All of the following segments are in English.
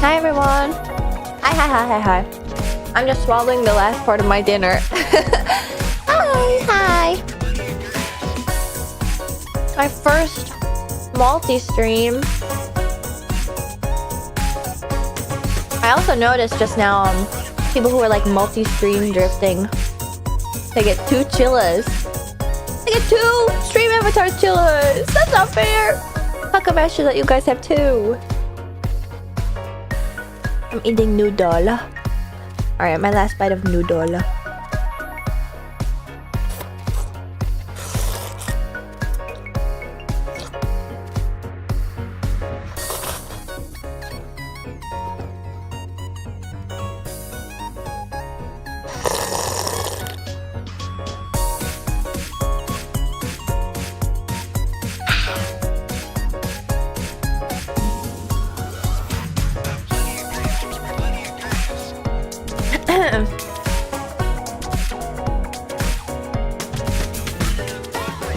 Hi everyone. Hi. I'm just swallowing the last part of my dinner. Hi. My first multi-stream. I also noticed just now people who are like multi-stream drifting. They get 2 chillas. They get 2 stream avatar chillas. That's not fair. How come I should let you guys have 2? I'm eating noodle. Alright, my last bite of noodle.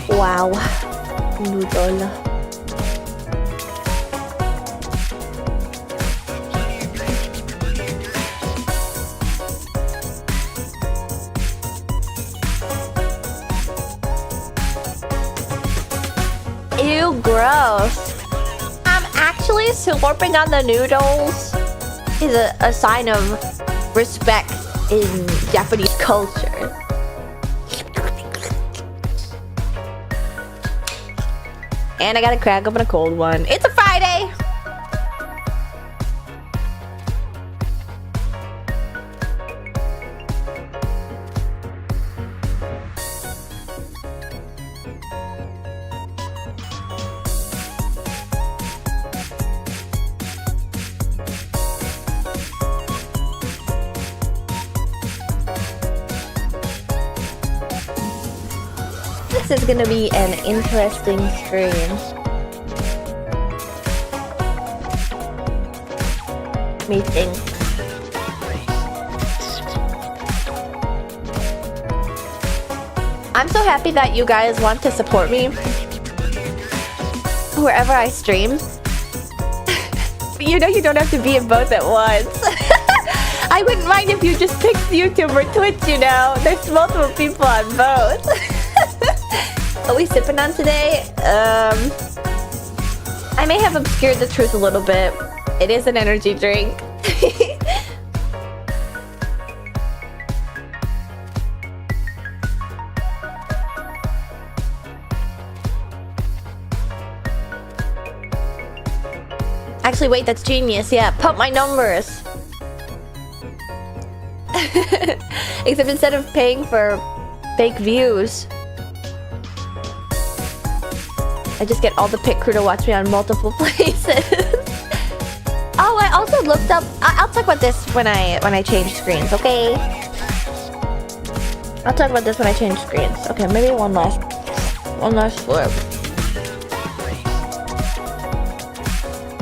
Wow. Noodle. Ew, gross. Actually slurping on the noodles is a sign of respect in Japanese culture. And I gotta crack open a cold one. It's a Friday! This is gonna be an interesting stream. Let me think. I'm so happy that you guys want to support me wherever I stream. You know you don't have to be in both at once. I wouldn't mind if you just picked YouTube or Twitch, you know. There's multiple people on both. What are we sipping on today? I may have obscured the truth a little bit. It is an energy drink. Actually, wait, that's genius. Yeah, pump my numbers. Except instead of paying for fake views, I just get all the pit crew to watch me on multiple places. Oh, I also looked up. I'll talk about this when I change screens, okay? I'll talk about this when I change screens. Okay, maybe one last slurp.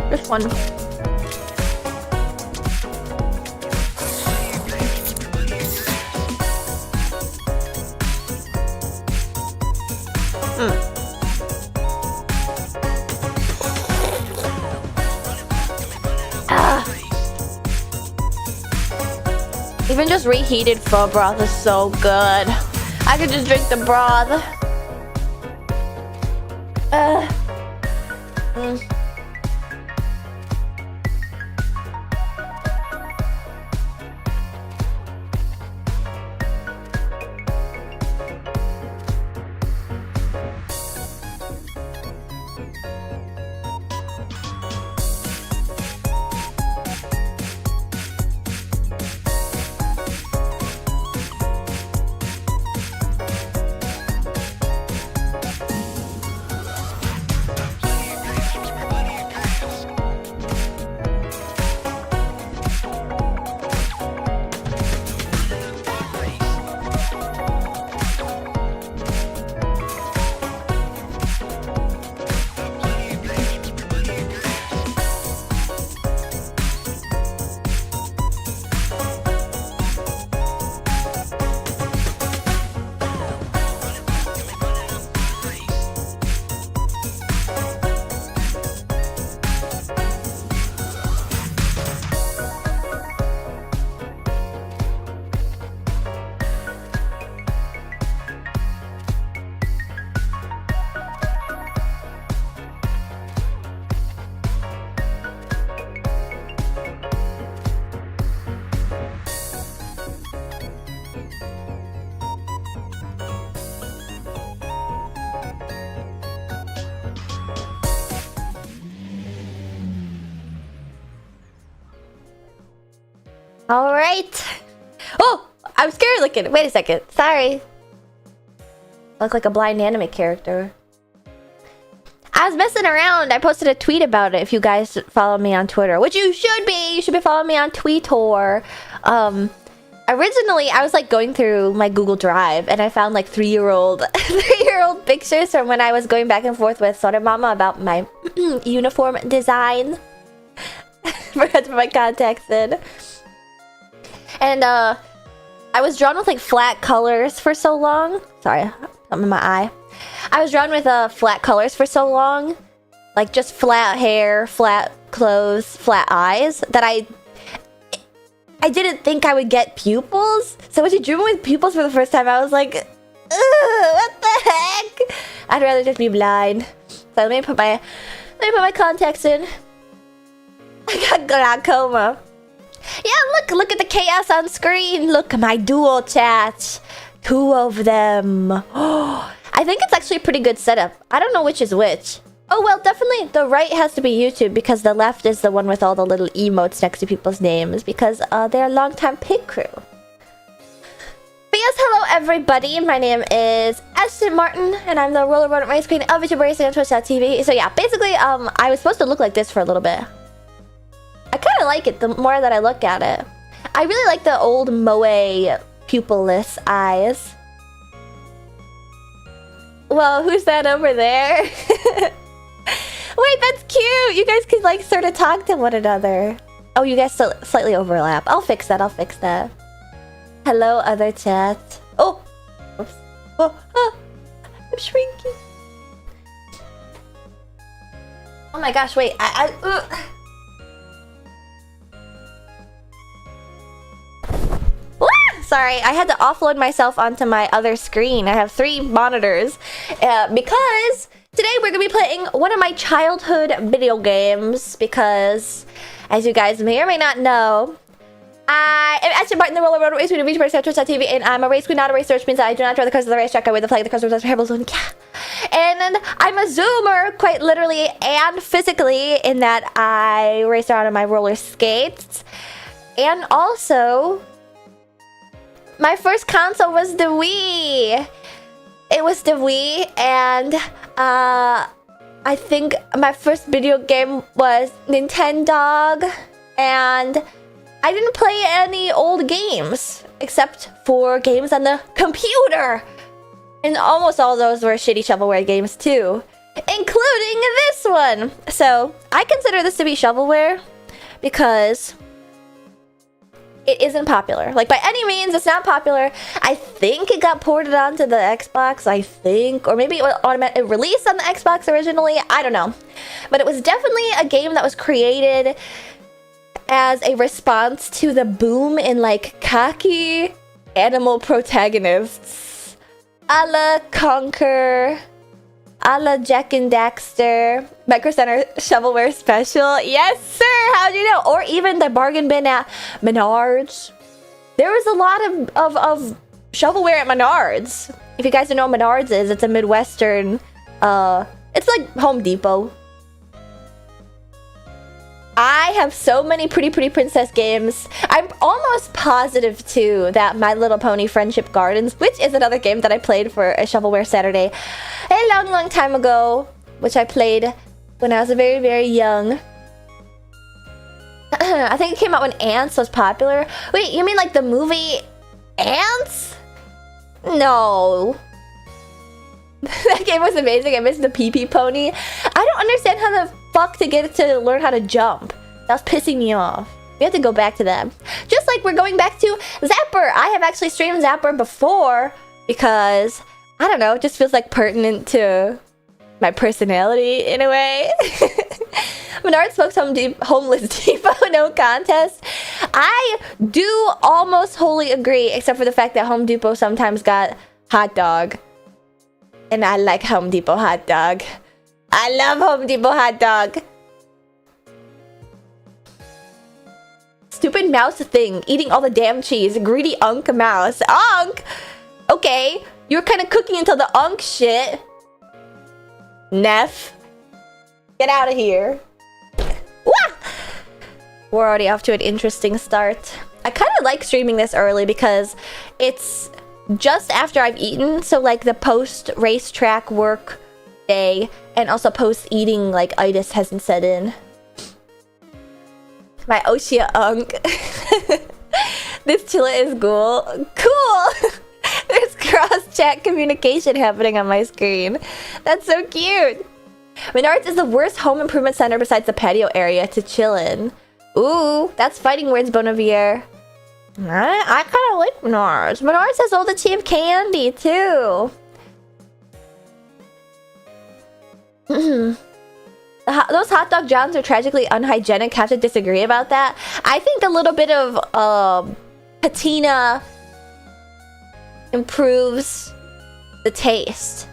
Just one. Even just reheated pho broth is so good. I could just drink the broth. Alright. Oh! I'm scared looking. Wait a second. Sorry. I look like a blind anime character. I was messing around. I posted a tweet about it if you guys follow me on Twitter. Which you should be! You should be following me on Twitter. Originally, I was like going through my Google Drive and I found like 3-year-old pictures from when I was going back and forth with Sora Mama about my uniform design. Forgot to put my contacts in. And I was drawn with like flat colors for so long. Sorry, I'm in my eye. I was drawn with flat colors for so long. Like just flat hair, flat clothes, flat eyes that I didn't think I would get pupils. So when she drew me with pupils for the first time, I was like, ugh, what the heck? I'd rather just be blind. So let me put my contacts in. I got glaucoma. Yeah, look at the chaos on screen. Look at my dual chat. 2 of them. Oh, I think it's actually a pretty good setup. I don't know which is which. Oh, well, definitely the right has to be YouTube because the left is the one with all the little emotes next to people's names because they're a longtime pig crew. But yes, hello everybody. My name is Ashton Martin and I'm the roller rodent race queen of YouTube Racing on Twitch.tv. So yeah, basically, I was supposed to look like this for a little bit. I kind of like it the more that I look at it. I really like the old moe pupilless eyes. Well, who's that over there? Wait, that's cute! You guys could like sort of talk to one another. Oh, you guys slightly overlap. I'll fix that, Hello, other chat. Oh! Oops. Oh, I'm shrinking. Oh my gosh, wait, Sorry, I had to offload myself onto my other screen. I have 3 monitors because today we're gonna be playing one of my childhood video games because, as you guys may or may not know, I am Ashton Martin, the roller road race queen of Twitch.tv, and I'm a race queen, not a racer, which means that I do not drive the cars of the racetrack. I wear the flag, the cars of the pebbles, and yeah. And I'm a zoomer, quite literally and physically, in that I race around on my roller skates, and also my first console was the Wii. It was the Wii, and I think my first video game was Nintendo, and I didn't play any old games except for games on the computer. And almost all those were shitty shovelware games too, including this one. So I consider this to be shovelware because it isn't popular. Like, by any means, it's not popular. I think it got ported onto the Xbox, I think. Or maybe it was automatically released on the Xbox originally. I don't know. But it was definitely a game that was created as a response to the boom in, like, cocky animal protagonists. A la Conker, a la Jack and Daxter, Micro Center Shovelware Special. Yes, sir! How'd you know? Or even the bargain bin at Menards. There was a lot of shovelware at Menards. If you guys don't know what Menards is, it's a Midwestern, it's like Home Depot. I have so many Pretty Princess games. I'm almost positive, too, that My Little Pony Friendship Gardens, which is another game that I played for a Shovelware Saturday a long time ago, which I played when I was very, very young. I think it came out when Ants was popular. Wait, you mean like the movie Ants? No. That game was amazing. I missed the pee-pee pony. I don't understand how the fuck to get it to learn how to jump. That was pissing me off. We have to go back to that. Just like we're going back to Zapper. I have actually streamed Zapper before because, I don't know, it just feels like pertinent to my personality in a way. Menards smokes Homeless Depot, no contest. I do almost wholly agree, except for the fact that Home Depot sometimes got hot dog. And I like Home Depot hot dog. I love Home Depot hot dog. Stupid mouse thing, eating all the damn cheese. Greedy unk mouse. Unk! Okay, you're kind of cooking until the unk shit. Neff. Get out of here. Wah! We're already off to an interesting start. I kind of like streaming this early because it's just after I've eaten, so like the post racetrack work day and also post eating like itis hasn't set in. My Oshia Unk. This chilla is cool. There's cross chat communication happening on my screen. That's so cute. Menards is the worst home improvement center besides the patio area to chill in. Ooh, that's fighting words, Bonavier. I kind of like Menards. Menards has all the cheap candy too. Those hot dog johns are tragically unhygienic. Have to disagree about that. I think a little bit of patina improves the taste.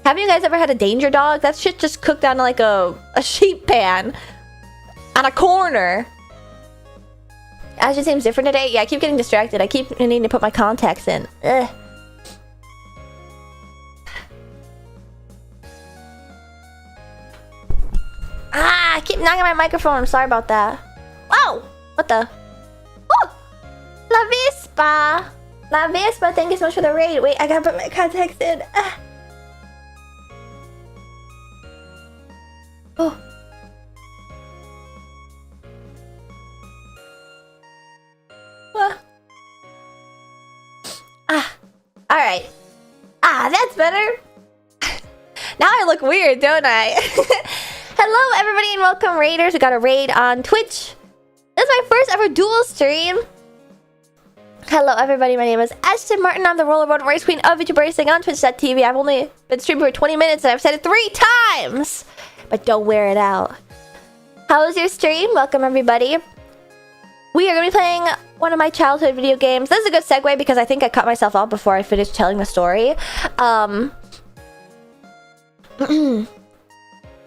Have you guys ever had a danger dog? That shit just cooked on like a sheet pan on a corner. As your seems different today. Yeah, I keep getting distracted. I keep needing to put my contacts in. Ugh. I keep knocking my microphone. I'm sorry about that. Whoa! What the? Oh! La Vispa! La Vispa, thank you so much for the raid. Wait, I gotta put my contacts in. Oh. Alright. That's better. Now I look weird, don't I? Hello, everybody, and welcome, raiders. We got a raid on Twitch. This is my first ever dual stream. Hello, everybody. My name is Ashton Martin. I'm the roller road race queen of VTuber Racing on Twitch.tv. I've only been streaming for 20 minutes, and I've said it 3 times. But don't wear it out. How was your stream? Welcome, everybody. We are going to be playing one of my childhood video games. This is a good segue because I think I cut myself off before I finished telling the story.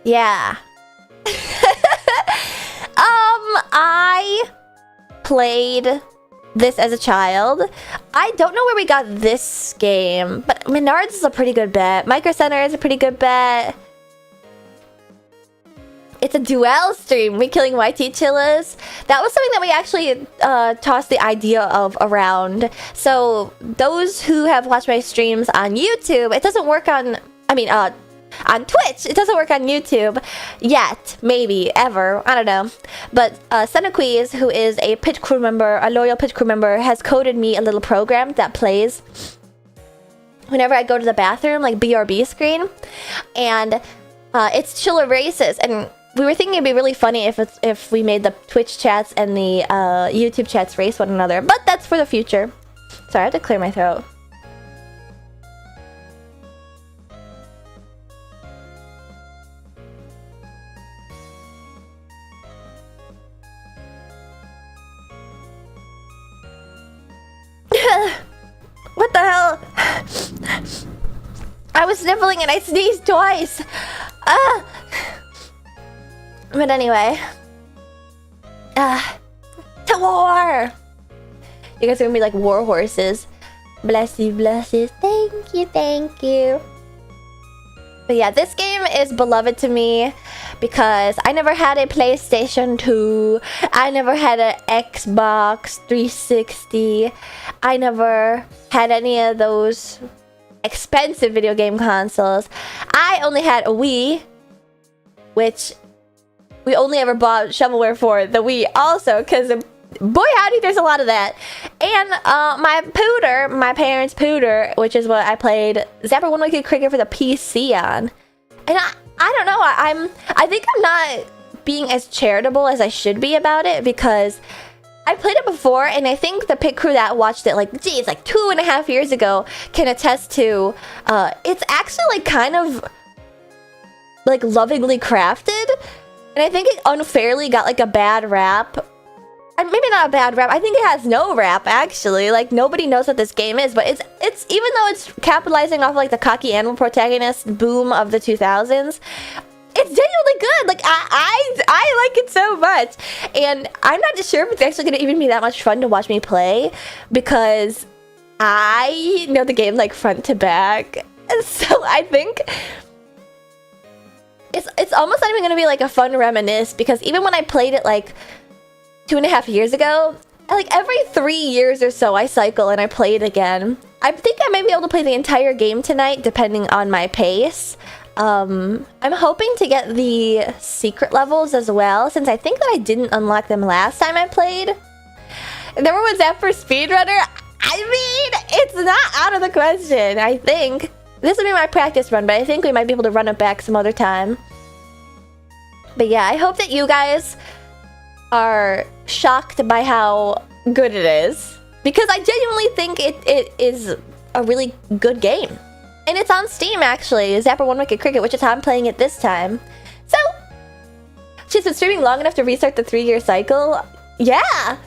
Yeah. I played this as a child. I don't know where we got this game, but Menards is a pretty good bet. Micro Center is a pretty good bet. It's a duel stream. We killing YT chillas. That was something that we actually tossed the idea of around. So those who have watched my streams on YouTube, it doesn't work on, on Twitch. It doesn't work on YouTube yet, maybe, ever. I don't know. But Senequiz, who is a pit crew member, a loyal pit crew member, has coded me a little program that plays whenever I go to the bathroom, like BRB screen. And it's chiller races. And we were thinking it'd be really funny if we made the Twitch chats and the YouTube chats race one another. But that's for the future. Sorry, I have to clear my throat. What the hell? I was sniffling and I sneezed twice. But anyway. To war! You guys are gonna be like war horses. Bless you, bless you. Thank you, thank you. But yeah, this game is beloved to me because I never had a PlayStation 2. I never had an Xbox 360. I never had any of those expensive video game consoles. I only had a Wii, which we only ever bought shovelware for the Wii also, because boy howdy, there's a lot of that. And my pooter, my parents' pooter, which is what I played Zapper One Wicked Cricket for the PC on. And I don't know, I think I'm not being as charitable as I should be about it, because I played it before, and I think the pit crew that watched it, like, geez, like 2.5 years ago, can attest to, it's actually, like, kind of, like, lovingly crafted, and I think it unfairly got, like, a bad rap. And maybe not a bad rap, I think it has no rap, actually. Like, nobody knows what this game is, but it's even though it's capitalizing off, like, the cocky animal protagonist boom of the 2000s, it's genuinely good. Like, I like it so much. And I'm not sure if it's actually going to even be that much fun to watch me play, because I know the game, like, front to back. And so I think it's almost not even going to be, like, a fun reminisce, because even when I played it, like, 2.5 years ago, like every 3 years or so, I cycle and I play it again. I think I may be able to play the entire game tonight, depending on my pace. I'm hoping to get the secret levels as well, since I think that I didn't unlock them last time I played. Number one Zapper speedrunner? I mean, it's not out of the question, I think. This will be my practice run, but I think we might be able to run it back some other time. But yeah, I hope that you guys are shocked by how good it is. Because I genuinely think it is a really good game. And it's on Steam, actually. Zapper One Wicked Cricket, which is how I'm playing it this time. So, she's been streaming long enough to restart the 3-year cycle? Yeah!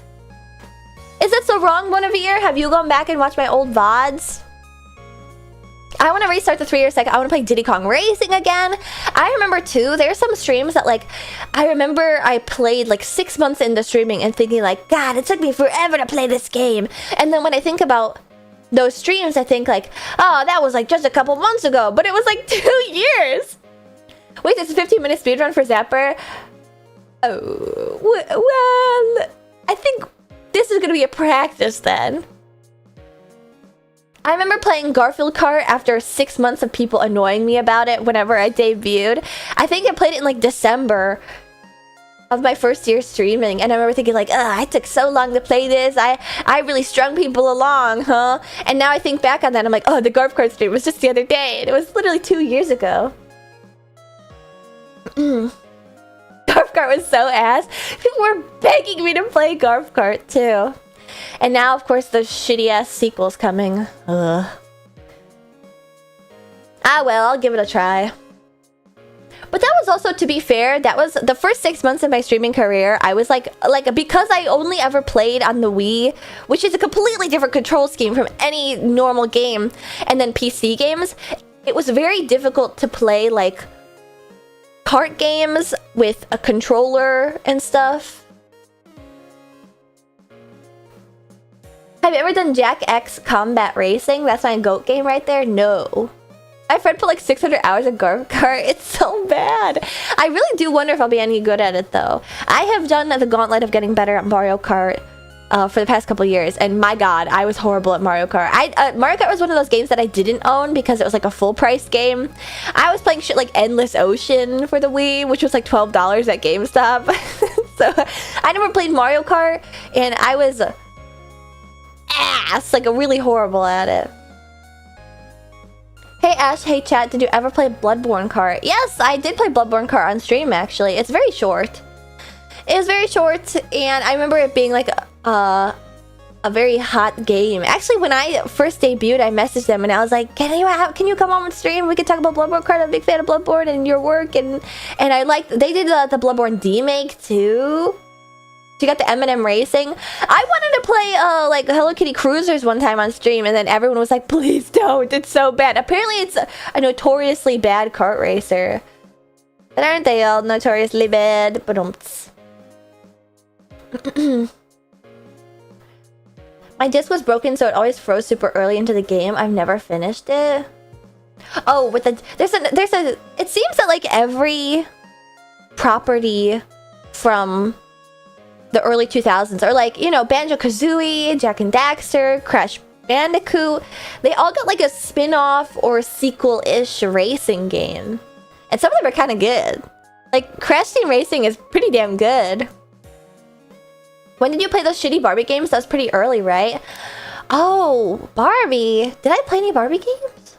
Is it so wrong, one of you? Have you gone back and watched my old VODs? I want to restart the 3-year cycle. I want to play Diddy Kong Racing again. I remember, too, there's some streams that, like, I remember I played, like, 6 months into streaming and thinking, like, God, it took me forever to play this game. And then when I think about those streams, I think, like, oh, that was, like, just a couple months ago. But it was, like, 2 years. Wait, this is a 15-minute speedrun for Zapper? Oh, well, I think this is going to be a practice, then. I remember playing Garfield Kart after 6 months of people annoying me about it whenever I debuted. I think I played it in like December of my first year streaming, and I remember thinking like, ugh, I took so long to play this. I really strung people along, huh? And now I think back on that, I'm like, oh, the Garf Kart stream was just the other day, and it was literally 2 years ago. Garf Kart was so ass. People were begging me to play Garf Kart too. And now, of course, the shitty-ass sequel's coming. Ugh. Ah, well, I'll give it a try. But that was also, to be fair, that was the first 6 months of my streaming career. I was like, because I only ever played on the Wii, which is a completely different control scheme from any normal game, and then PC games, it was very difficult to play, like, kart games with a controller and stuff. Have you ever done Jack X Combat Racing? That's my GOAT game right there. No. My friend put like 600 hours of Garf Kart. It's so bad. I really do wonder if I'll be any good at it though. I have done the gauntlet of getting better at Mario Kart for the past couple years, and my god, I was horrible at Mario Kart. Mario Kart was one of those games that I didn't own because it was like a full price game. I was playing shit like Endless Ocean for the Wii, which was like $12 at GameStop. So I never played Mario Kart, and I was ass, like really horrible at it. Hey Ash, hey chat, did you ever play Bloodborne Kart? Yes, I did play Bloodborne Kart on stream actually. It's very short. It was very short, and I remember it being like a very hot game. Actually, when I first debuted, I messaged them and I was like, can you come on stream? We could talk about Bloodborne Kart. I'm a big fan of Bloodborne and your work, and I liked, they did the Bloodborne demake too. You got the M&M Racing. I wanted to play like Hello Kitty Cruisers one time on stream, and then everyone was like, please don't, it's so bad. Apparently it's a notoriously bad kart racer. But aren't they all notoriously bad? But my disc was broken, so it always froze super early into the game. I've never finished it. Oh, with the there's a it seems that like every property from the early 2000s, or like, you know, Banjo-Kazooie, Jak and Daxter, Crash Bandicoot, they all got like a spin-off or sequel-ish racing game. And some of them are kind of good. Like, Crash Team Racing is pretty damn good. When did you play those shitty Barbie games? That was pretty early, right? Oh, Barbie. Did I play any Barbie games?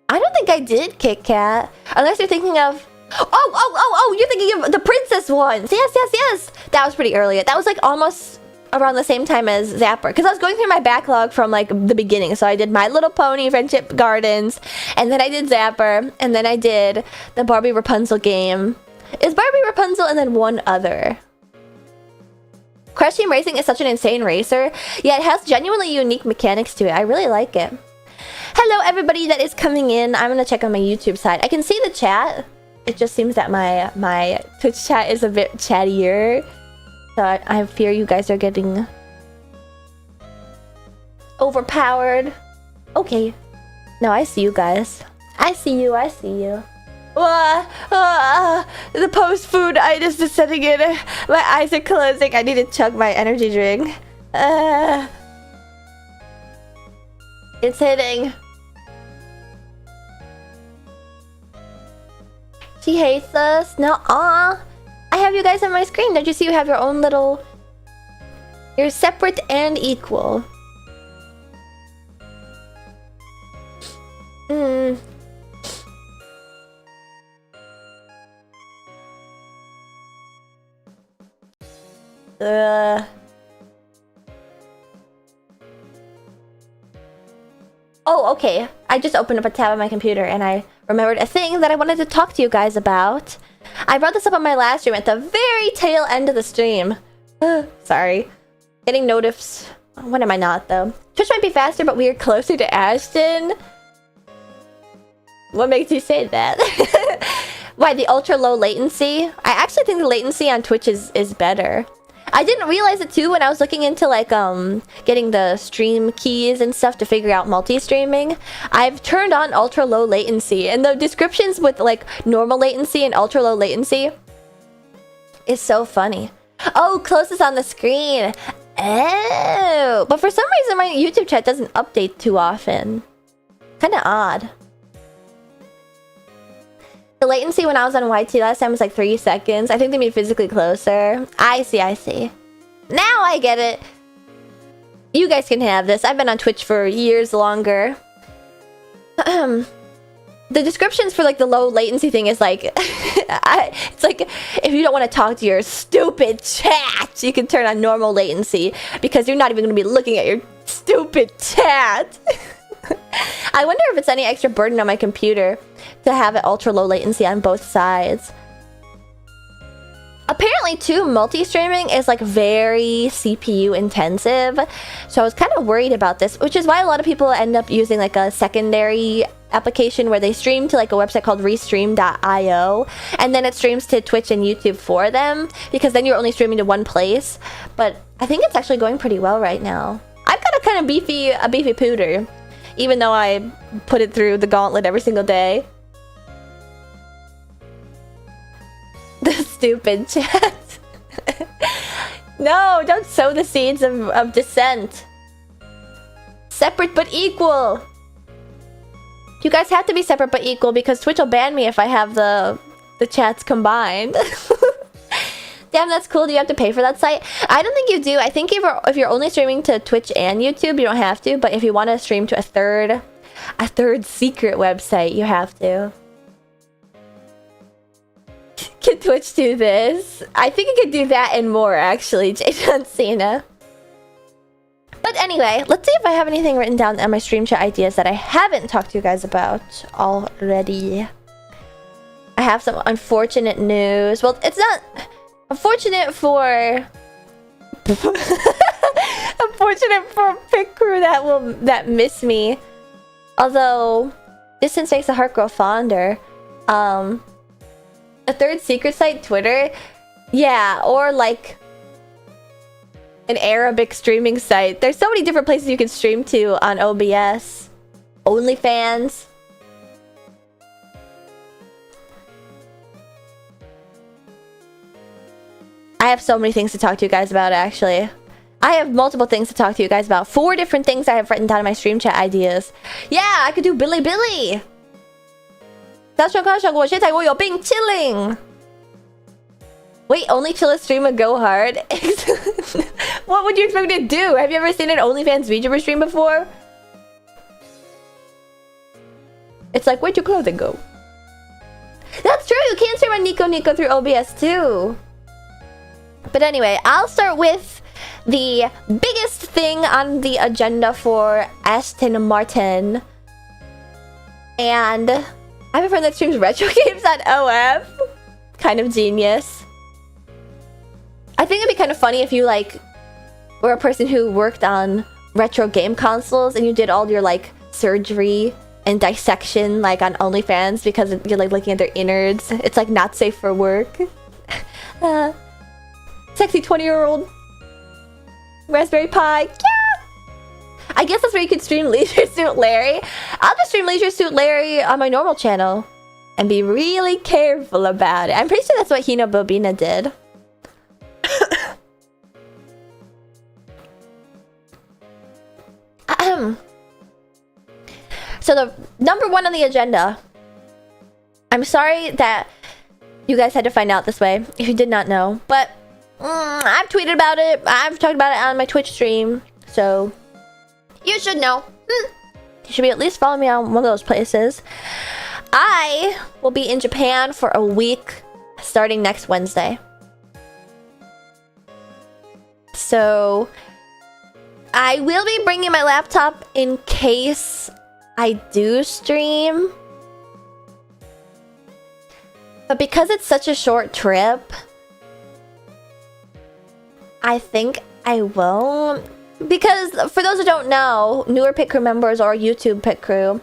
I don't think I did, Kit Kat. Unless you're thinking of... Oh, you're thinking of the princess ones. Yes. That was pretty early. That was like almost around the same time as Zapper, because I was going through my backlog from like the beginning. So I did My Little Pony, Friendship Gardens, and then I did Zapper, and then I did the Barbie Rapunzel game. Is Barbie Rapunzel and then one other. Crash Team Racing is such an insane racer. Yeah, it has genuinely unique mechanics to it. I really like it. Hello everybody that is coming in. I'm gonna check on my YouTube side. I can see the chat. It just seems that my Twitch chat is a bit chattier. So I fear you guys are getting overpowered. Okay. No, I see you guys. I see you. The post-food itis is setting in. My eyes are closing. I need to chug my energy drink. It's hitting. She hates us. No, I have you guys on my screen. Don't you see you have your own little... You're separate and equal. Oh, okay. I just opened up a tab on my computer and I remembered a thing that I wanted to talk to you guys about. I brought this up on my last stream at the very tail end of the stream. Sorry. Getting notifs. When am I not, though? Twitch might be faster, but we are closer to Ashton. What makes you say that? Why, the ultra low latency? I actually think the latency on Twitch is better. I didn't realize it too when I was looking into like getting the stream keys and stuff to figure out multi-streaming. I've turned on ultra low latency, and the descriptions with like normal latency and ultra low latency is so funny. Oh, closest on the screen. Oh, but for some reason my YouTube chat doesn't update too often. Kind of odd. The latency when I was on YT last time was like 3 seconds. I think they mean physically closer. I see. Now I get it. You guys can have this. I've been on Twitch for years longer. The descriptions for like the low latency thing is like... it's like, if you don't want to talk to your stupid chat, you can turn on normal latency. Because you're not even going to be looking at your stupid chat. I wonder if it's any extra burden on my computer to have it ultra low latency on both sides. Apparently too, multi-streaming is like very CPU intensive, so I was kind of worried about this, which is why a lot of people end up using like a secondary application where they stream to like a website called restream.io, and then it streams to Twitch and YouTube for them, because then you're only streaming to one place. But I think it's actually going pretty well right now. I've got a kind of beefy pooter, even though I put it through the gauntlet every single day. The stupid chat. No, don't sow the seeds of dissent. Separate but equal. You guys have to be separate but equal because Twitch will ban me if I have the chats combined. Damn, that's cool. Do you have to pay for that site? I don't think you do. I think if you're only streaming to Twitch and YouTube, you don't have to. But if you want to stream to a third secret website, you have to. Can Twitch do this? I think it could do that and more, actually, J. Cena. But anyway, let's see if I have anything written down on my stream chat ideas that I haven't talked to you guys about already. I have some unfortunate news. Well, it's not unfortunate for... unfortunate for Pit Crew that miss me. Although, distance makes the heart grow fonder. A third secret site, Twitter? Yeah, or like an Arabic streaming site. There's so many different places you can stream to on OBS. OnlyFans. I have so many things to talk to you guys about, actually. I have multiple things to talk to you guys about. 4 different things I have written down in my stream chat ideas. Yeah, I could do Billy. 大家看效果，现在我有病 chilling. Wait, only chill a stream and go hard? What would you expect me to do? Have you ever seen an OnlyFans VTuber stream before? It's like, where'd your clothing go? That's true, you can stream on Nico through OBS too. But anyway, I'll start with the biggest thing on the agenda for Aston Martin. And I have a friend that streams retro games on OF. Kind of genius. I think it'd be kind of funny if you like were a person who worked on retro game consoles and you did all your like surgery and dissection like on OnlyFans because you're like looking at their innards. It's like not safe for work. Sexy 20-year-old Raspberry Pi. Yeah! I guess that's where you could stream Leisure Suit Larry. I'll just stream Leisure Suit Larry on my normal channel. and be really careful about it. I'm pretty sure that's what Hino Bobina did. So the number one on the agenda. I'm sorry that you guys had to find out this way if you did not know, but I've tweeted about it. I've talked about it on my Twitch stream, so you should know. You should be at least following me on one of those places. I will be in Japan for a week starting next Wednesday. So I will be bringing my laptop in case I do stream. But because it's such a short trip, I think I won't. Because for those who don't know, newer Pit Crew members or YouTube Pit Crew,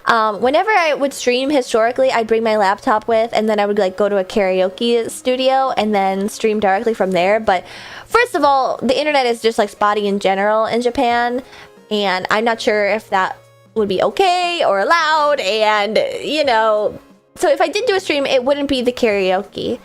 whenever I would stream historically, I'd bring my laptop with, and then I would like go to a karaoke studio and then stream directly from there. But first of all, the internet is just like spotty in general in Japan, and I'm not sure if that would be okay or allowed, and you know, so if I did do a stream, it wouldn't be the karaoke.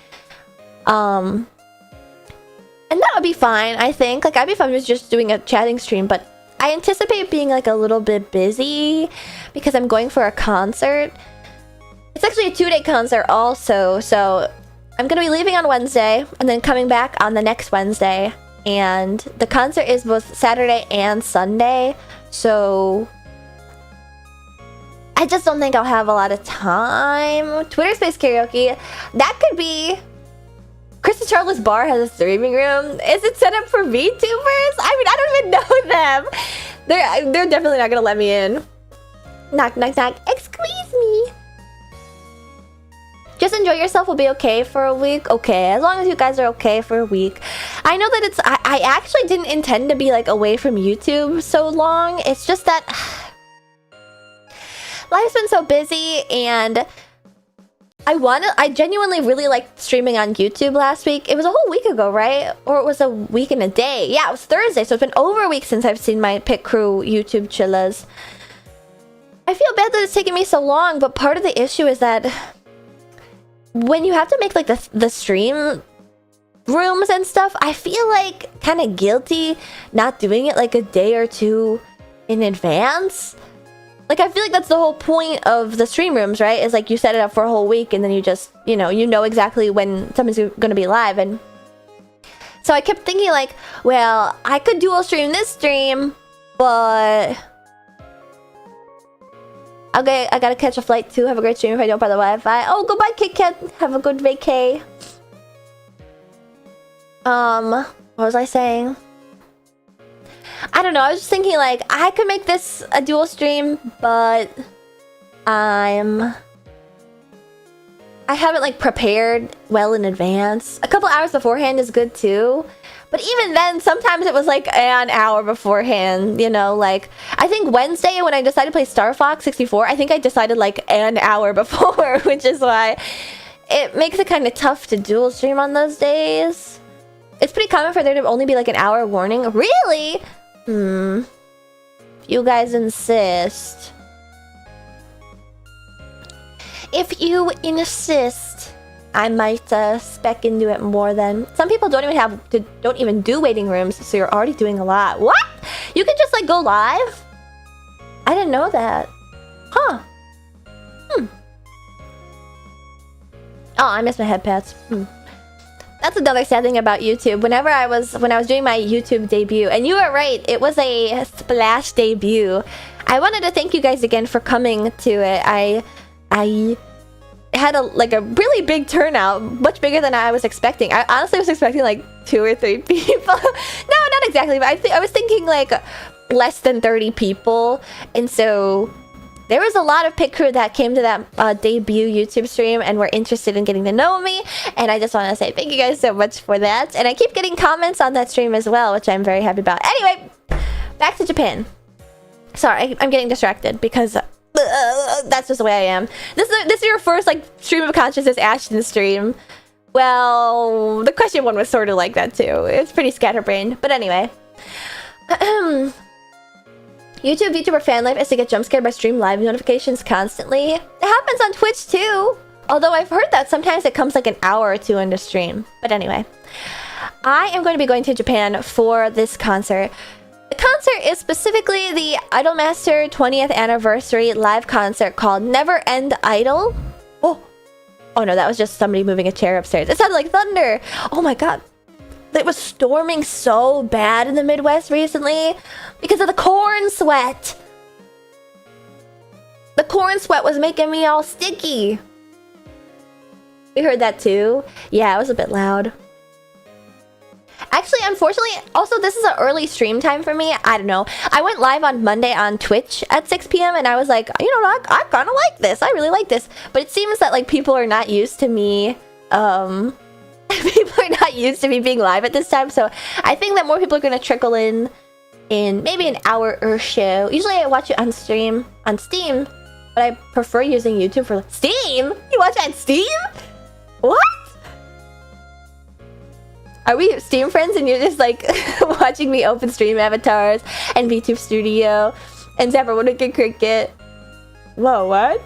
And that would be fine, I think. Like, I'd be fine with just doing a chatting stream, but I anticipate being like a little bit busy because I'm going for a concert. It's actually a 2-day concert also, so I'm gonna be leaving on Wednesday and then coming back on the next Wednesday. And the concert is both Saturday and Sunday, so I just don't think I'll have a lot of time. Twitter Space Karaoke, that could be... Krista Charles' bar has a streaming room. Is it set up for VTubers? I mean, I don't even know them. They're definitely not gonna let me in. Knock, knock, knock. Excuse me. Just enjoy yourself will be okay for a week. Okay, as long as you guys are okay for a week. I know that it's... I actually didn't intend to be like away from YouTube so long. It's just that... life's been so busy, and... I genuinely really liked streaming on YouTube last week. It was a whole week ago, right? Or it was a week and a day. Yeah, it was Thursday, so it's been over a week since I've seen my Pit Crew YouTube chillas. I feel bad that it's taken me so long, but part of the issue is that when you have to make like the stream rooms and stuff, I feel like kind of guilty not doing it like a day or two in advance. Like, I feel like that's the whole point of the stream rooms, right? Is like you set it up for a whole week and then you just, you know exactly when something's going to be live. And so I kept thinking like, well, I could dual stream this stream, but okay, I gotta catch a flight too. Have a great stream if I don't buy the Wi-Fi. Oh, goodbye, Kit Kat. Have a good vacay. What was I saying? I don't know, I was just thinking like, I could make this a dual stream, but I haven't like prepared well in advance. A couple hours beforehand is good too. But even then, sometimes it was like an hour beforehand, you know, like, I think Wednesday when I decided to play Star Fox 64, I think I decided like an hour before, which is why it makes it kind of tough to dual stream on those days. It's pretty common for there to only be like an hour warning. Really? You guys insist. If you insist, I might spec into it more than... Some people don't even do waiting rooms, so you're already doing a lot. What? You can just like go live? I didn't know that. Huh. Oh, I missed my head pads. That's another sad thing about YouTube. When I was doing my YouTube debut, and you were right, it was a splash debut. I wanted to thank you guys again for coming to it. I had a really big turnout, much bigger than I was expecting. I honestly was expecting like 2 or 3 people. No, not exactly, but I was thinking like less than 30 people, and so there was a lot of Pit Crew that came to that debut YouTube stream and were interested in getting to know me, and I just want to say thank you guys so much for that. And I keep getting comments on that stream as well, which I'm very happy about. Anyway, back to Japan. Sorry, I'm getting distracted because that's just the way I am. This is your first like stream of consciousness Ashton stream. Well, the question one was sort of like that too. It's pretty scatterbrained, but anyway. YouTube VTuber fan life is to get jump scared by stream live notifications constantly. It happens on Twitch too. Although I've heard that sometimes it comes like an hour or two into stream. But anyway, I am going to be going to Japan for this concert. The concert is specifically the Idolmaster 20th anniversary live concert called Never End Idol. Oh no, that was just somebody moving a chair upstairs. It sounded like thunder. Oh my god. It was storming so bad in the Midwest recently because of the corn sweat. The corn sweat was making me all sticky. We heard that too. Yeah, it was a bit loud. Actually, unfortunately, also this is an early stream time for me. I don't know. I went live on Monday on Twitch at 6 p.m. and I was like, you know what? I kind of like this. I really like this. But it seems that like people are not used to me. People are not used to me being live at this time. So I think that more people are going to trickle in maybe an hour or so. Usually I watch it on stream on Steam, but I prefer using YouTube for like, Steam? You watch it on Steam? What? Are we Steam friends and you're just like watching me open stream avatars and VTube Studio and Zapper what a good cricket? Whoa, what?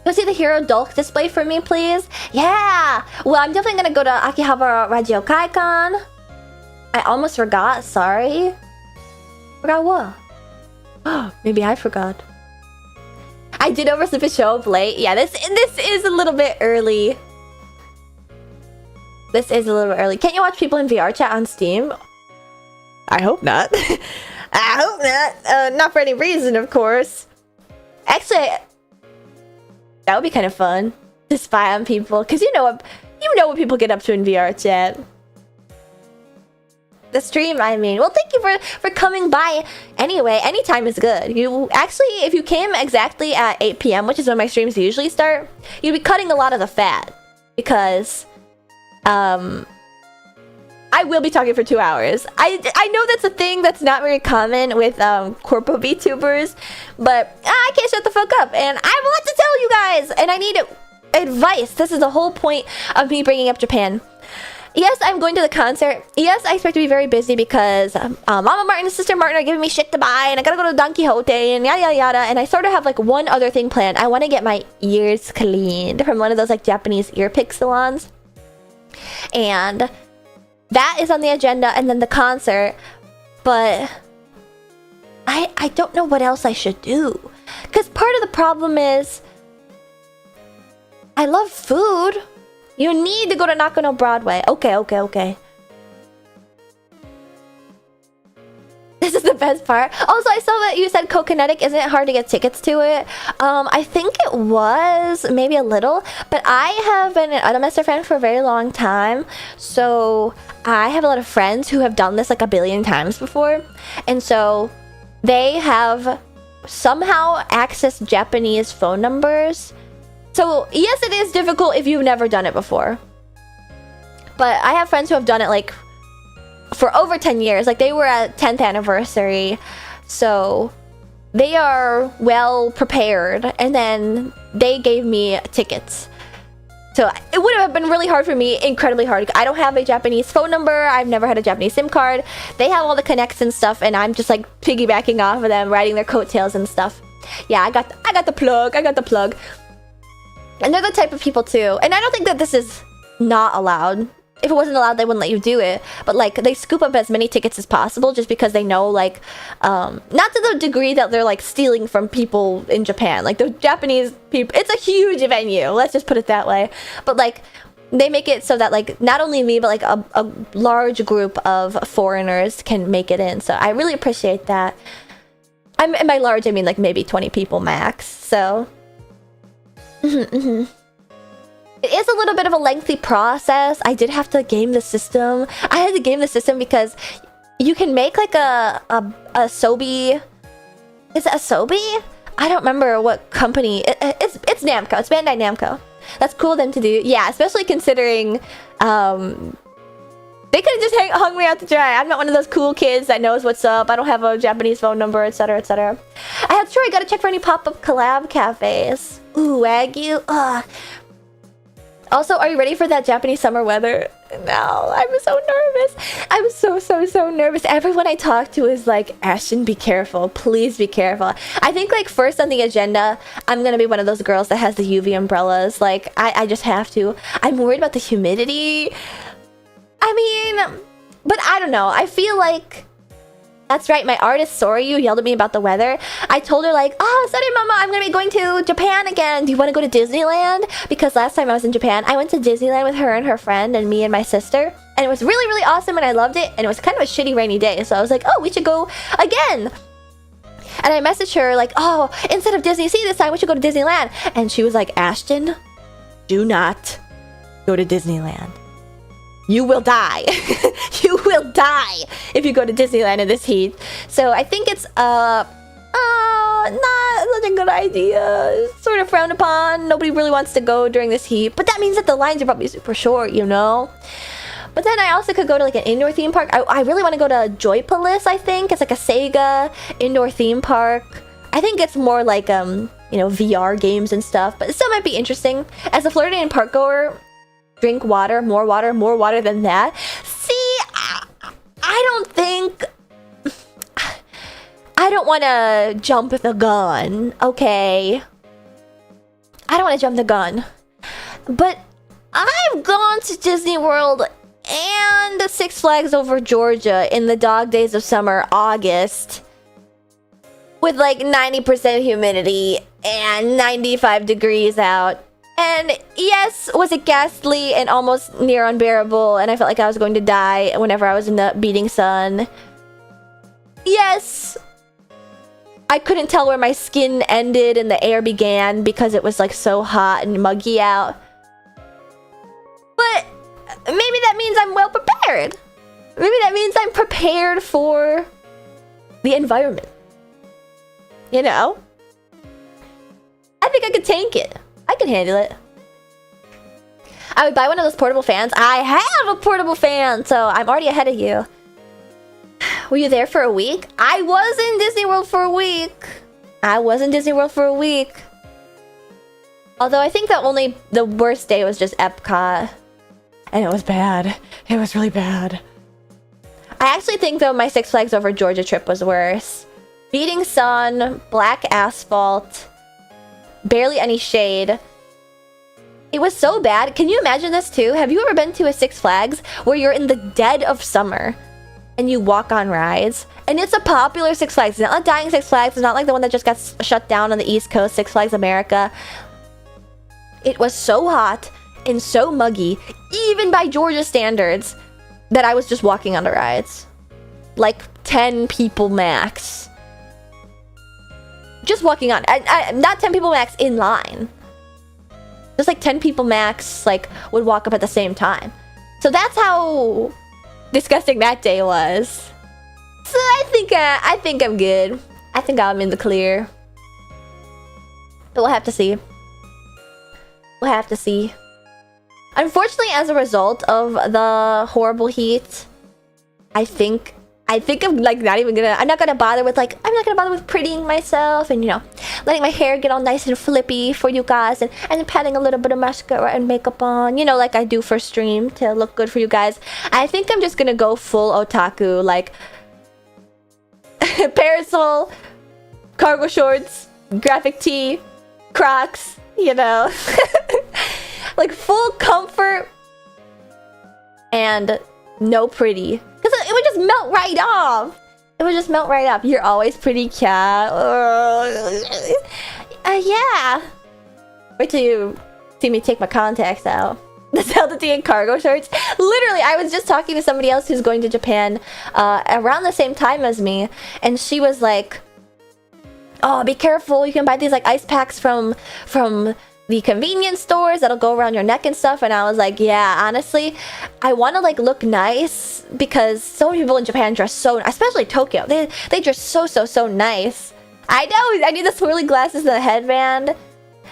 Go see the Hero Dulk display for me, please? Yeah! Well, I'm definitely gonna go to Akihabara Radio Kaikon. I almost forgot, sorry. Forgot what? Oh, maybe I forgot. I did oversleep a show up late. Yeah, this is a little bit early. This is a little bit early. Can't you watch people in VR chat on Steam? I hope not. I hope not. Not for any reason, of course. Actually, that would be kind of fun to spy on people, because you know what people get up to in VR chat. The stream, I mean. Well, thank you for coming by. Anyway, anytime is good. You actually, if you came exactly at 8 p.m., which is when my streams usually start, you'd be cutting a lot of the fat, because I will be talking for 2 hours. I know that's a thing that's not very common with corpo VTubers, but I can't shut the fuck up, and I have a lot to tell you guys, and I need advice. This is the whole point of me bringing up Japan. Yes, I'm going to the concert. Yes, I expect to be very busy because Mama Martin and Sister Martin are giving me shit to buy, and I gotta go to Don Quixote and yada yada yada. And I sort of have like one other thing planned. I want to get my ears cleaned from one of those like Japanese ear pick salons, and that is on the agenda. And then the concert, but I don't know what else I should do, because part of the problem is I love food. You need to go to Nakano Broadway. Okay. This is the best part. Also, I saw that you said Kokinetic. Isn't it hard to get tickets to it? I think it was maybe a little, but I have been an Idolmaster fan for a very long time, so I have a lot of friends who have done this like a billion times before, and so they have somehow accessed Japanese phone numbers. So yes, it is difficult if you've never done it before. But I have friends who have done it like for over 10 years. Like they were at 10th anniversary. So they are well prepared. And then they gave me tickets. So it would have been really hard for me, incredibly hard. I don't have a Japanese phone number. I've never had a Japanese SIM card. They have all the connects and stuff, and I'm just like piggybacking off of them, riding their coattails and stuff. Yeah, I got the plug. And they're the type of people too. And I don't think that this is not allowed. If it wasn't allowed, they wouldn't let you do it. But like, they scoop up as many tickets as possible just because they know, like, not to the degree that they're like stealing from people in Japan. Like the Japanese people, it's a huge venue. Let's just put it that way. But like, they make it so that like not only me, but like a large group of foreigners can make it in. So I really appreciate that. And by large, I mean like maybe 20 people max. So. It is a little bit of a lengthy process. I did have to game the system. I had to game the system because you can make like a Sobi. Is it a Sobi? I don't remember what company. It's Namco. It's Bandai Namco. That's cool of them to do. Yeah, especially considering they could have just hung me out to dry. I'm not one of those cool kids that knows what's up. I don't have a Japanese phone number, etc., etc. That's true. I gotta check for any pop-up collab cafes. Ooh, Wagyu. Also, are you ready for that Japanese summer weather? No, I'm so nervous. I'm so nervous. Everyone I talk to is like, Ashton, be careful. Please be careful. I think like first on the agenda, I'm gonna be one of those girls that has the UV umbrellas. Like, I just have to. I'm worried about the humidity. I mean, but I don't know. I feel like... That's right, my artist Soryu yelled at me about the weather. I told her like, oh, sorry mama, I'm gonna be going to Japan again. Do you want to go to Disneyland? Because last time I was in Japan, I went to Disneyland with her and her friend and me and my sister. And it was really, really awesome and I loved it. And it was kind of a shitty rainy day. So I was like, oh, we should go again. And I messaged her like, oh, instead of Disney Sea this time, we should go to Disneyland. And she was like, Ashton, do not go to Disneyland. You will die. You will die if you go to Disneyland in this heat. So I think it's not such a good idea. It's sort of frowned upon. Nobody really wants to go during this heat. But that means that the lines are probably super short, you know? But then I also could go to like an indoor theme park. I really want to go to Joypolis, I think. It's like a Sega indoor theme park. I think it's more like, you know, VR games and stuff. But it still might be interesting. As a Floridian park goer, drink water, more water than that. See, I don't think... I don't want to jump the gun, okay? I don't want to jump the gun. But I've gone to Disney World and Six Flags Over Georgia in the dog days of summer, August, with like 90% humidity and 95 degrees out. And yes, was it ghastly and almost near unbearable, and I felt like I was going to die whenever I was in the beating sun. Yes, I couldn't tell where my skin ended and the air began because it was like so hot and muggy out. But maybe that means I'm well prepared. Maybe that means I'm prepared for the environment. You know? I think I could tank it. I can handle it. I would buy one of those portable fans. I have a portable fan, so I'm already ahead of you. Were you there for a week? I was in Disney World for a week. Although I think that only the worst day was just Epcot. And it was bad. It was really bad. I actually think though my Six Flags Over Georgia trip was worse. Beating sun, black asphalt, barely any shade. It was so bad. Can you imagine this too? Have you ever been to a Six Flags where you're in the dead of summer and you walk on rides? And it's a popular Six Flags. It's not a dying Six Flags. It's not like the one that just got shut down on the East Coast, Six Flags America. It was so hot and so muggy, even by Georgia standards, that I was just walking on the rides. Like 10 people max. Just walking on. Not 10 people max in line. Just like 10 people max like would walk up at the same time. So that's how disgusting that day was. So I think I'm good. I think I'm in the clear. But we'll have to see. We'll have to see. Unfortunately, as a result of the horrible heat, I think I'm like I'm not gonna bother with prettying myself and, you know, letting my hair get all nice and flippy for you guys and patting a little bit of mascara and makeup on, you know, like I do for stream to look good for you guys. I think I'm just gonna go full otaku, like parasol, cargo shorts, graphic tee, Crocs, you know. Like full comfort and no pretty. Because it would just melt right off. It would just melt right off. You're always pretty, cat. Yeah. Wait till you see me take my contacts out. The Zelda Tea and cargo shorts. Literally, I was just talking to somebody else who's going to Japan around the same time as me. And she was like, oh, be careful. You can buy these like ice packs from the convenience stores that'll go around your neck and stuff. And I was like, yeah, honestly, I want to like look nice because so many people in Japan dress so, especially Tokyo, they dress so nice. I know, I need the swirly glasses and the headband.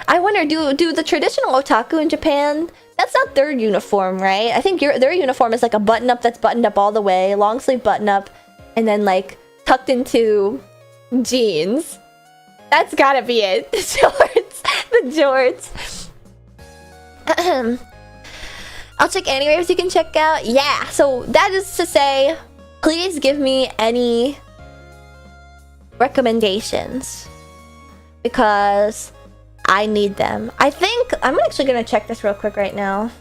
I wonder, do the traditional otaku in Japan, that's not their uniform, right? I think their uniform is like a button up that's buttoned up all the way, long sleeve button up, and then like tucked into jeans. That's gotta be it. The jorts. I'll check any raves you can check out. Yeah, so that is to say, please give me any recommendations because I need them. I think I'm actually gonna check this real quick right now.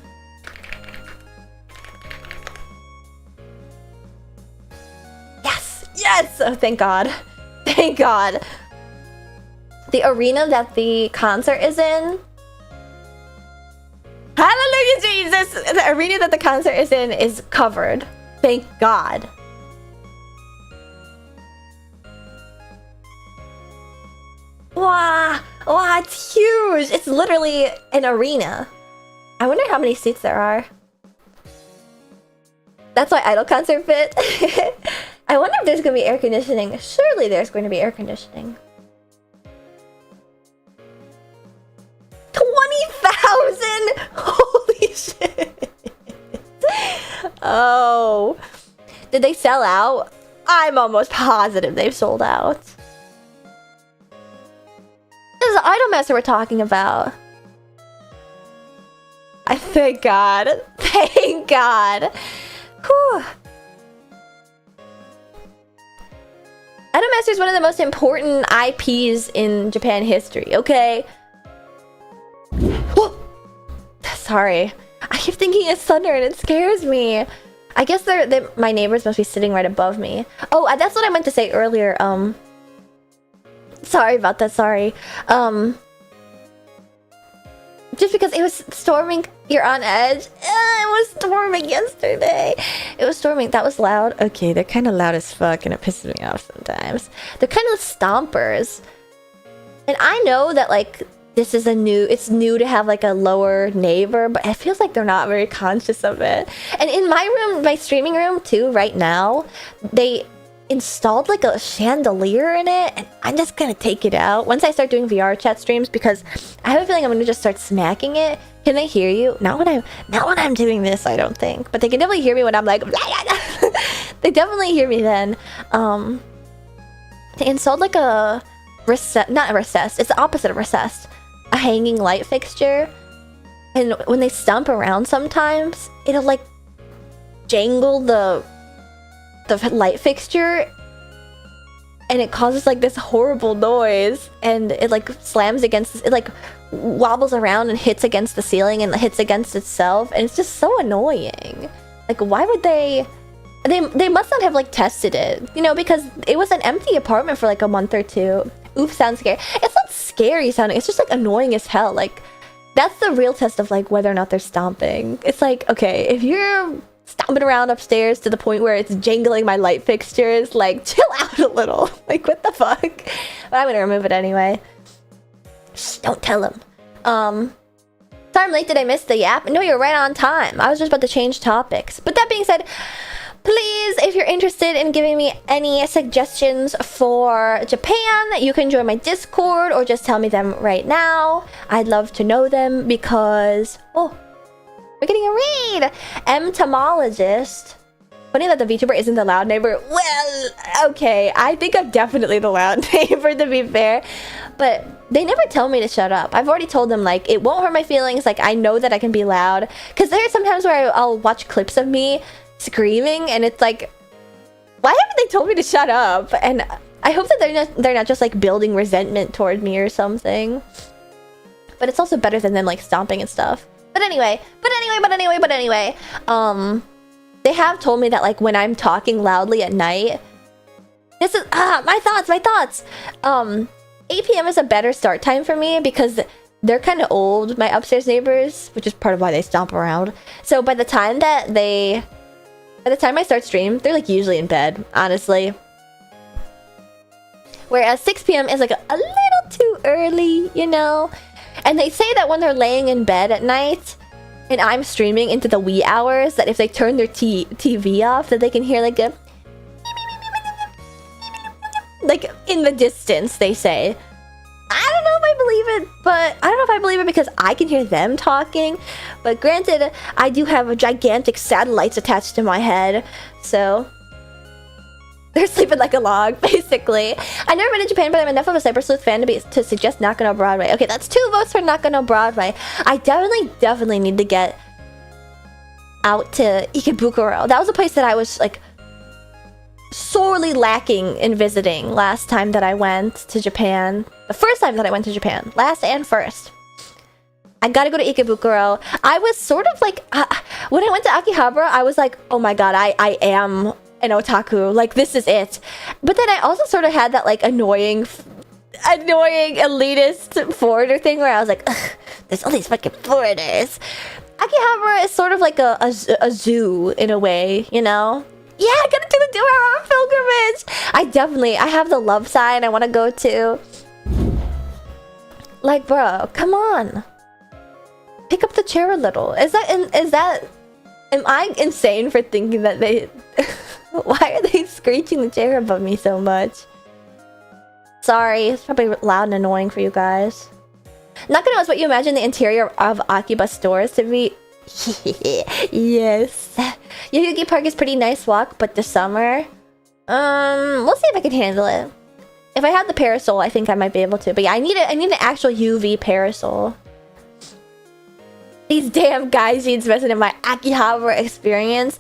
Yes, yes! Oh, thank God. Thank God. The arena that the concert is in. Hallelujah, Jesus! The arena that the concert is in is covered. Thank God. Wow, wow, it's huge. It's literally an arena. I wonder how many seats there are. That's why Idol concert fit. I wonder if there's gonna be air conditioning. Surely there's going to be air conditioning. 20,000! Holy shit. Oh. Did they sell out? I'm almost positive they've sold out. This is the Idolmaster we're talking about. I thank God. Thank God. Whew. Idolmaster is one of the most important IPs in Japan history, okay? Whoa. Sorry. I keep thinking it's thunder and it scares me. I guess my neighbors must be sitting right above me. Oh, that's what I meant to say earlier. Sorry about that, sorry. Just because it was storming, you're on edge. It was storming yesterday. It was storming. That was loud. Okay, they're kind of loud as fuck and it pisses me off sometimes. They're kind of stompers. And I know that, like, this is it's new to have, like, a lower neighbor, but it feels like they're not very conscious of it. And in my room, my streaming room, too, right now, they installed like a chandelier in it, and I'm just gonna take it out once I start doing VR chat streams because I have a feeling I'm gonna just start smacking it. Can they hear you? Not when I'm doing this, I don't think, but they can definitely hear me when I'm like they definitely hear me then. They installed like a not a recessed, it's the opposite of recessed, a hanging light fixture, and when they stomp around sometimes it'll like jangle the light fixture and it causes like this horrible noise, and it like slams against it, like wobbles around and hits against the ceiling and hits against itself, and it's just so annoying. Like, why would they must not have like tested it, you know, because it was an empty apartment for like a month or two. Oof, sounds scary. It's not scary sounding, it's just like annoying as hell. Like, that's the real test of like whether or not they're stomping. It's like, okay, if you're stomping around upstairs to the point where it's jangling my light fixtures, like, chill out a little. Like, what the fuck? But I'm gonna remove it anyway. Shh, don't tell him. Sorry I'm late, did I miss the yap? No, you're right on time. I was just about to change topics. But that being said, please, if you're interested in giving me any suggestions for Japan, you can join my Discord or just tell me them right now. I'd love to know them because... Oh, we're getting a raid! Entomologist. Funny that the VTuber isn't the loud neighbor. Well, okay, I think I'm definitely the loud neighbor, to be fair. But they never tell me to shut up. I've already told them, like, it won't hurt my feelings. Like, I know that I can be loud. Because there are sometimes where I'll watch clips of me screaming, and it's like, why haven't they told me to shut up? And I hope that they're not just, like, building resentment toward me or something. But it's also better than them, like, stomping and stuff. But anyway, they have told me that, like, when I'm talking loudly at night, this is, my thoughts. 8 p.m. is a better start time for me because they're kind of old, my upstairs neighbors, which is part of why they stomp around. So by the time I start stream, they're, like, usually in bed, honestly. Whereas 6 p.m. is, like, a little too early, you know? And they say that when they're laying in bed at night and I'm streaming into the wee hours, that if they turn their TV off, that they can hear like a... like in the distance, they say. I don't know if I believe it, but I don't know if I believe it because I can hear them talking. But granted, I do have gigantic satellites attached to my head, so... They're sleeping like a log, basically. I've never been to Japan, but I'm enough of a Cyber Sleuth fan to suggest Nakano Broadway. Okay, that's 2 votes for Nakano Broadway. I definitely need to get out to Ikebukuro. That was a place that I was like sorely lacking in visiting last time that I went to Japan. The first time that I went to Japan. Last and first. I gotta go to Ikebukuro. I was sort of like, when I went to Akihabara, I was like, oh my god, I am an otaku. Like, this is it. But then I also sort of had that like annoying elitist foreigner thing where I was like, ugh, there's all these fucking foreigners. Akihabara is sort of like a zoo in a way, you know? Yeah, I gotta do the do-hour pilgrimage! I have the love sign I want to go to. Like, bro, come on. Pick up the chair a little. Am I insane for thinking that they... Why are they screeching the chair above me so much? Sorry, it's probably loud and annoying for you guys. Not gonna know what you imagine the interior of Akiba stores to be. Yes. Yoyogi Park is pretty nice walk, but this summer, we'll see if I can handle it. If I had the parasol, I think I might be able to. But yeah, I need an actual UV parasol. These damn gaijins messing in my Akihabara experience.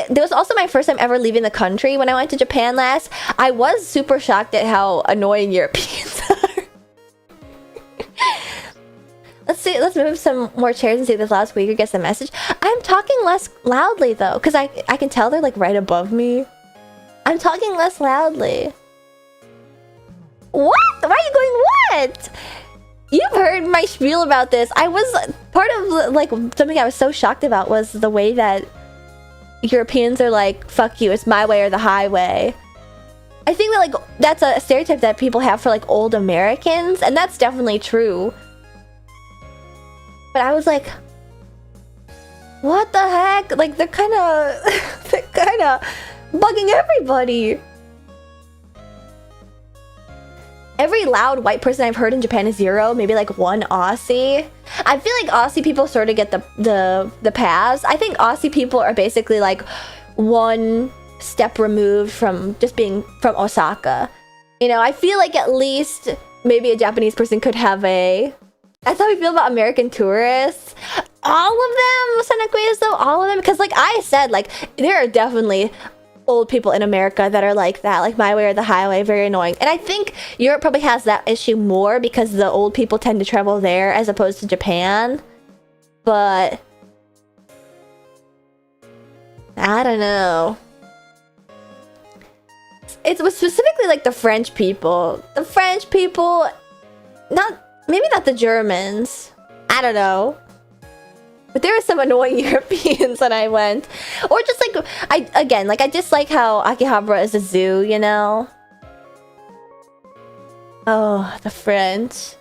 This was also my first time ever leaving the country when I went to Japan last. I was super shocked at how annoying Europeans are. Let's move some more chairs and see if this last week or gets the message. I'm talking less loudly though, because I can tell they're like right above me. I'm talking less loudly. What? Why are you going what? You've heard my spiel about this. I was part of like something I was so shocked about was the way that Europeans are like, fuck you, it's my way or the highway. I think that like that's a stereotype that people have for like old Americans, and that's definitely true. But I was like, what the heck? Like they're kind of bugging everybody. Every loud white person I've heard in Japan is zero, maybe like one Aussie. I feel like Aussie people sort of get the pass. I think Aussie people are basically like one step removed from just being from Osaka. You know, I feel like at least maybe a Japanese person could have a... That's how we feel about American tourists. All of them, Senequas though, all of them. Because like I said, like there are definitely old people in America that are like that, like my way or the highway, very annoying. And I think Europe probably has that issue more because the old people tend to travel there as opposed to Japan. But I don't know. It was specifically like the French people. The French people, maybe not the Germans. I don't know. But there were some annoying Europeans when I went. Or just like, I just like how Akihabara is a zoo, you know? Oh, the French.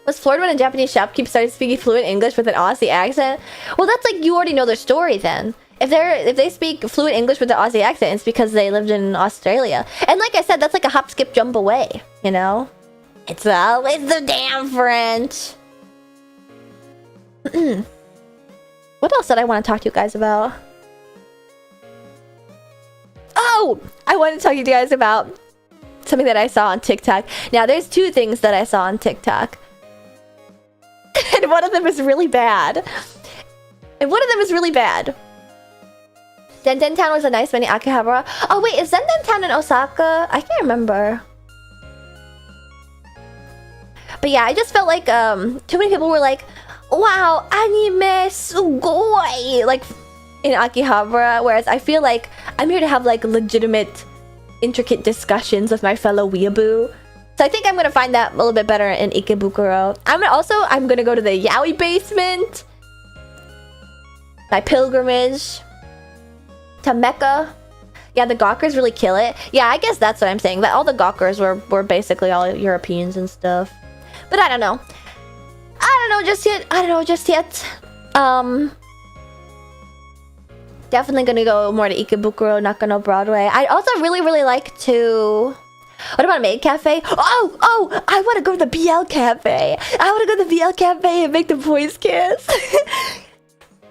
Was floored when a Japanese shopkeeper started speaking fluent English with an Aussie accent? Well, that's like, you already know their story then. If they speak fluent English with an Aussie accent, it's because they lived in Australia. And like I said, that's like a hop, skip, jump away, you know? It's always the damn French. What else did I want to talk to you guys about? Oh! I want to talk to you guys about something that I saw on TikTok. Now, there's two things that I saw on TikTok. And one of them is really bad. Zenden Town was a nice mini Akihabara. Oh wait, is Zenden Town in Osaka? I can't remember. But yeah, I just felt like too many people were like, wow, anime sugoi, like in Akihabara, whereas I feel like I'm here to have like legitimate, intricate discussions with my fellow weeaboo. So I think I'm gonna find that a little bit better in Ikebukuro. I'm gonna go to the yaoi basement, my pilgrimage to Mecca. Yeah, the Gawkers really kill it. Yeah, I guess that's what I'm saying. That all the Gawkers were basically all Europeans and stuff. But I don't know. I don't know just yet. Definitely gonna go more to Ikebukuro, Nakano Broadway. I'd also really like to... What about a maid cafe? Oh! I want to go to the BL cafe. I want to go to the BL cafe and make the boys kiss.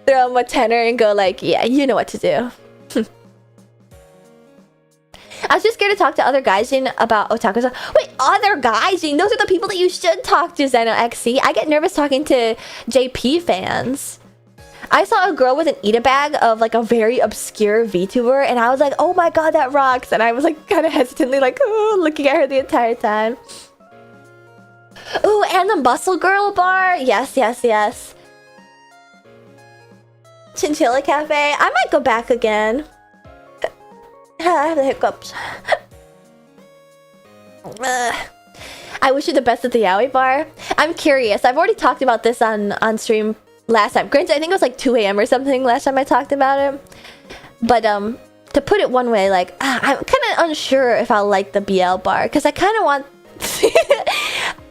Throw them a tenner and go like, yeah, you know what to do. I was just scared to talk to other gaijin about otaku. Wait, other gaijin? Those are the people that you should talk to, Zeno XC. I get nervous talking to JP fans. I saw a girl with an eat a bag of like a very obscure VTuber, and I was like, oh my god, that rocks. And I was like kind of hesitantly like, oh, looking at her the entire time. Ooh, and the Muscle Girl bar. Yes, yes, yes. Chinchilla Cafe. I might go back again. I have the hiccups. I wish you the best at the Yaoi bar. I'm curious. I've already talked about this on stream last time. Granted, I think it was like 2 a.m. or something last time I talked about it. But to put it one way, like I'm kind of unsure if I'll like the BL bar because I kind of want.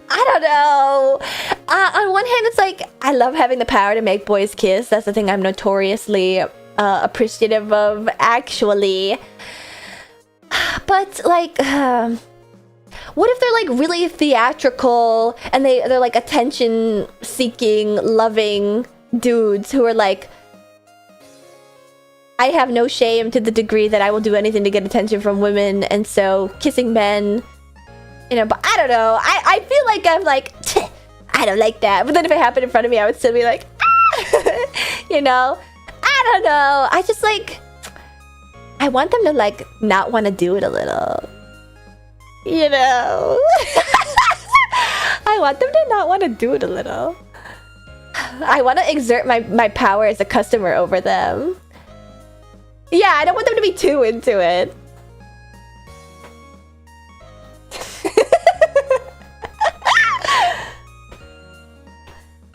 I don't know. On one hand, it's like I love having the power to make boys kiss. That's the thing I'm notoriously appreciative of, actually. But like, what if they're like really theatrical and they're like attention-seeking, loving dudes who are like, I have no shame to the degree that I will do anything to get attention from women, and so kissing men. You know, but I don't know. I feel like I'm like, I don't like that. But then if it happened in front of me, I would still be like, ah! You know? I don't know. I just like, I want them to like not want to do it a little. You know? I want them to not want to do it a little. I want to exert my power as a customer over them. Yeah, I don't want them to be too into it.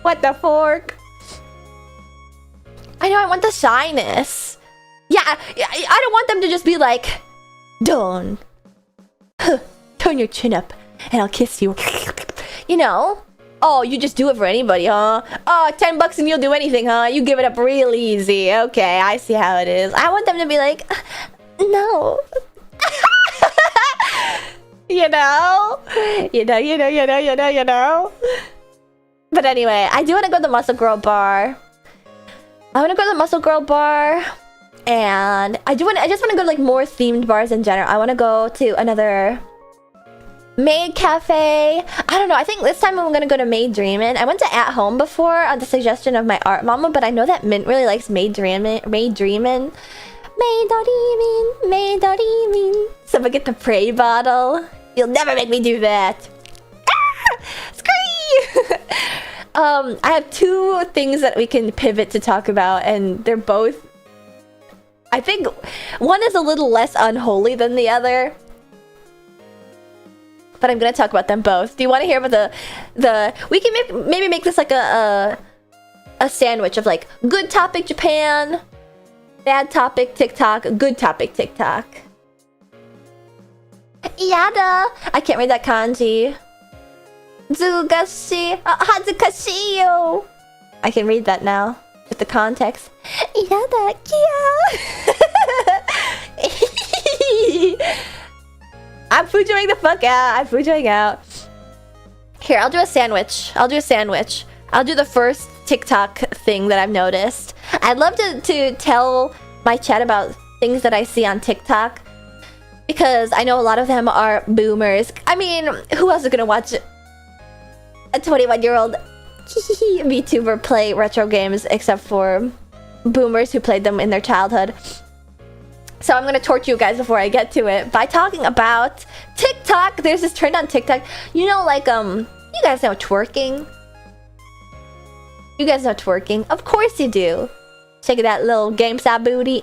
What the fork? I know, I want the shyness. Yeah, I don't want them to just be like, Dawn, turn your chin up and I'll kiss you. You know? Oh, you just do it for anybody, huh? Oh, $10 and you'll do anything, huh? You give it up real easy. Okay, I see how it is. I want them to be like, no. You know? You know. But anyway, I do want to go to the Muscle Girl bar. I want to go to the Muscle Girl bar. And I just want to go to like more themed bars in general. I want to go to another Maid Cafe. I don't know. I think this time I'm going to go to Maid Dreamin'. I went to At Home before on the suggestion of my art mama, but I know that Mint really likes Maid Dreamin'. So I get the Prey bottle. You'll never make me do that. Scree! I have 2 things that we can pivot to talk about, and they're both, I think one is a little less unholy than the other, but I'm gonna talk about them both. Do you want to hear about the we can maybe make this like a sandwich of like good topic Japan, bad topic TikTok, good topic TikTok. Yada! I can't read that kanji. Zugashi, hazukashiyo. I can read that now with the context. Yada, yeah. I'm fujoing the fuck out. I'm fujoing out. Here, I'll do a sandwich. I'll do the first TikTok thing that I've noticed. I'd love to tell my chat about things that I see on TikTok, because I know a lot of them are boomers. I mean, who else is gonna watch a 21-year-old VTuber play retro games except for boomers who played them in their childhood? So I'm gonna torture you guys before I get to it by talking about TikTok. There's this trend on TikTok. You know, like, you guys know twerking? You guys know twerking? Of course you do. Check that little game style booty.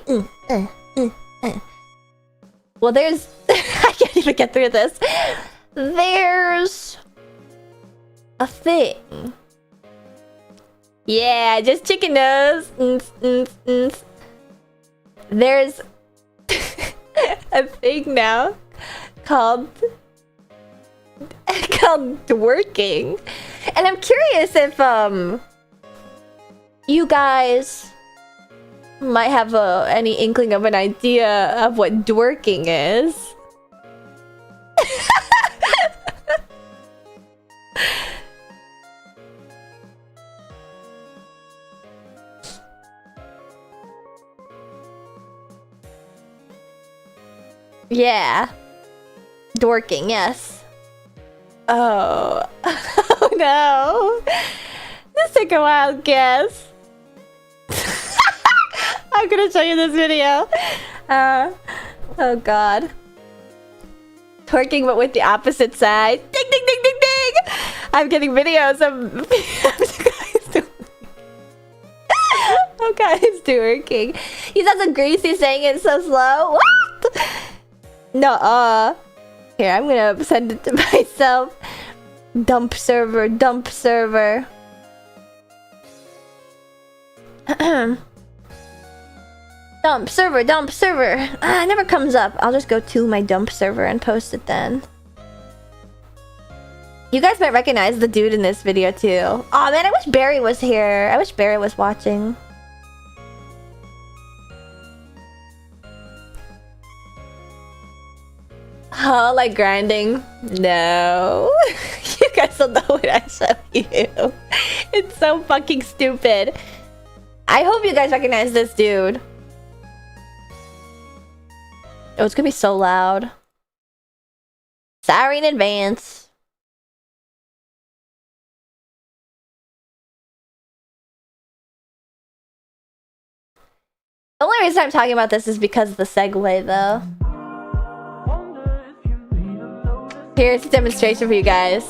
Well, there's... I can't even get through this. There's a thing. Yeah, just chicken nose. There's a thing now called twerking, and I'm curious if you guys might have any inkling of an idea of what twerking is. Yeah. Dorking, yes. Oh. Oh no. This took a wild guess. I'm gonna show you this video. Oh god. Twerking but with the opposite side. Ding ding ding ding ding! I'm getting videos of guys twerking. He doesn't greasy saying it so slow. What? No, here, I'm gonna send it to myself. Dump server, dump server. Dump server, dump server. It never comes up. I'll just go to my dump server and post it then. You guys might recognize the dude in this video too. Oh man, I wish Barry was here. I wish Barry was watching. Oh, like grinding? No. You guys don't know what I show you. It's so fucking stupid. I hope you guys recognize this dude. Oh, it's gonna be so loud. Sorry in advance. The only reason I'm talking about this is because of the segue, though. Here's a demonstration for you guys.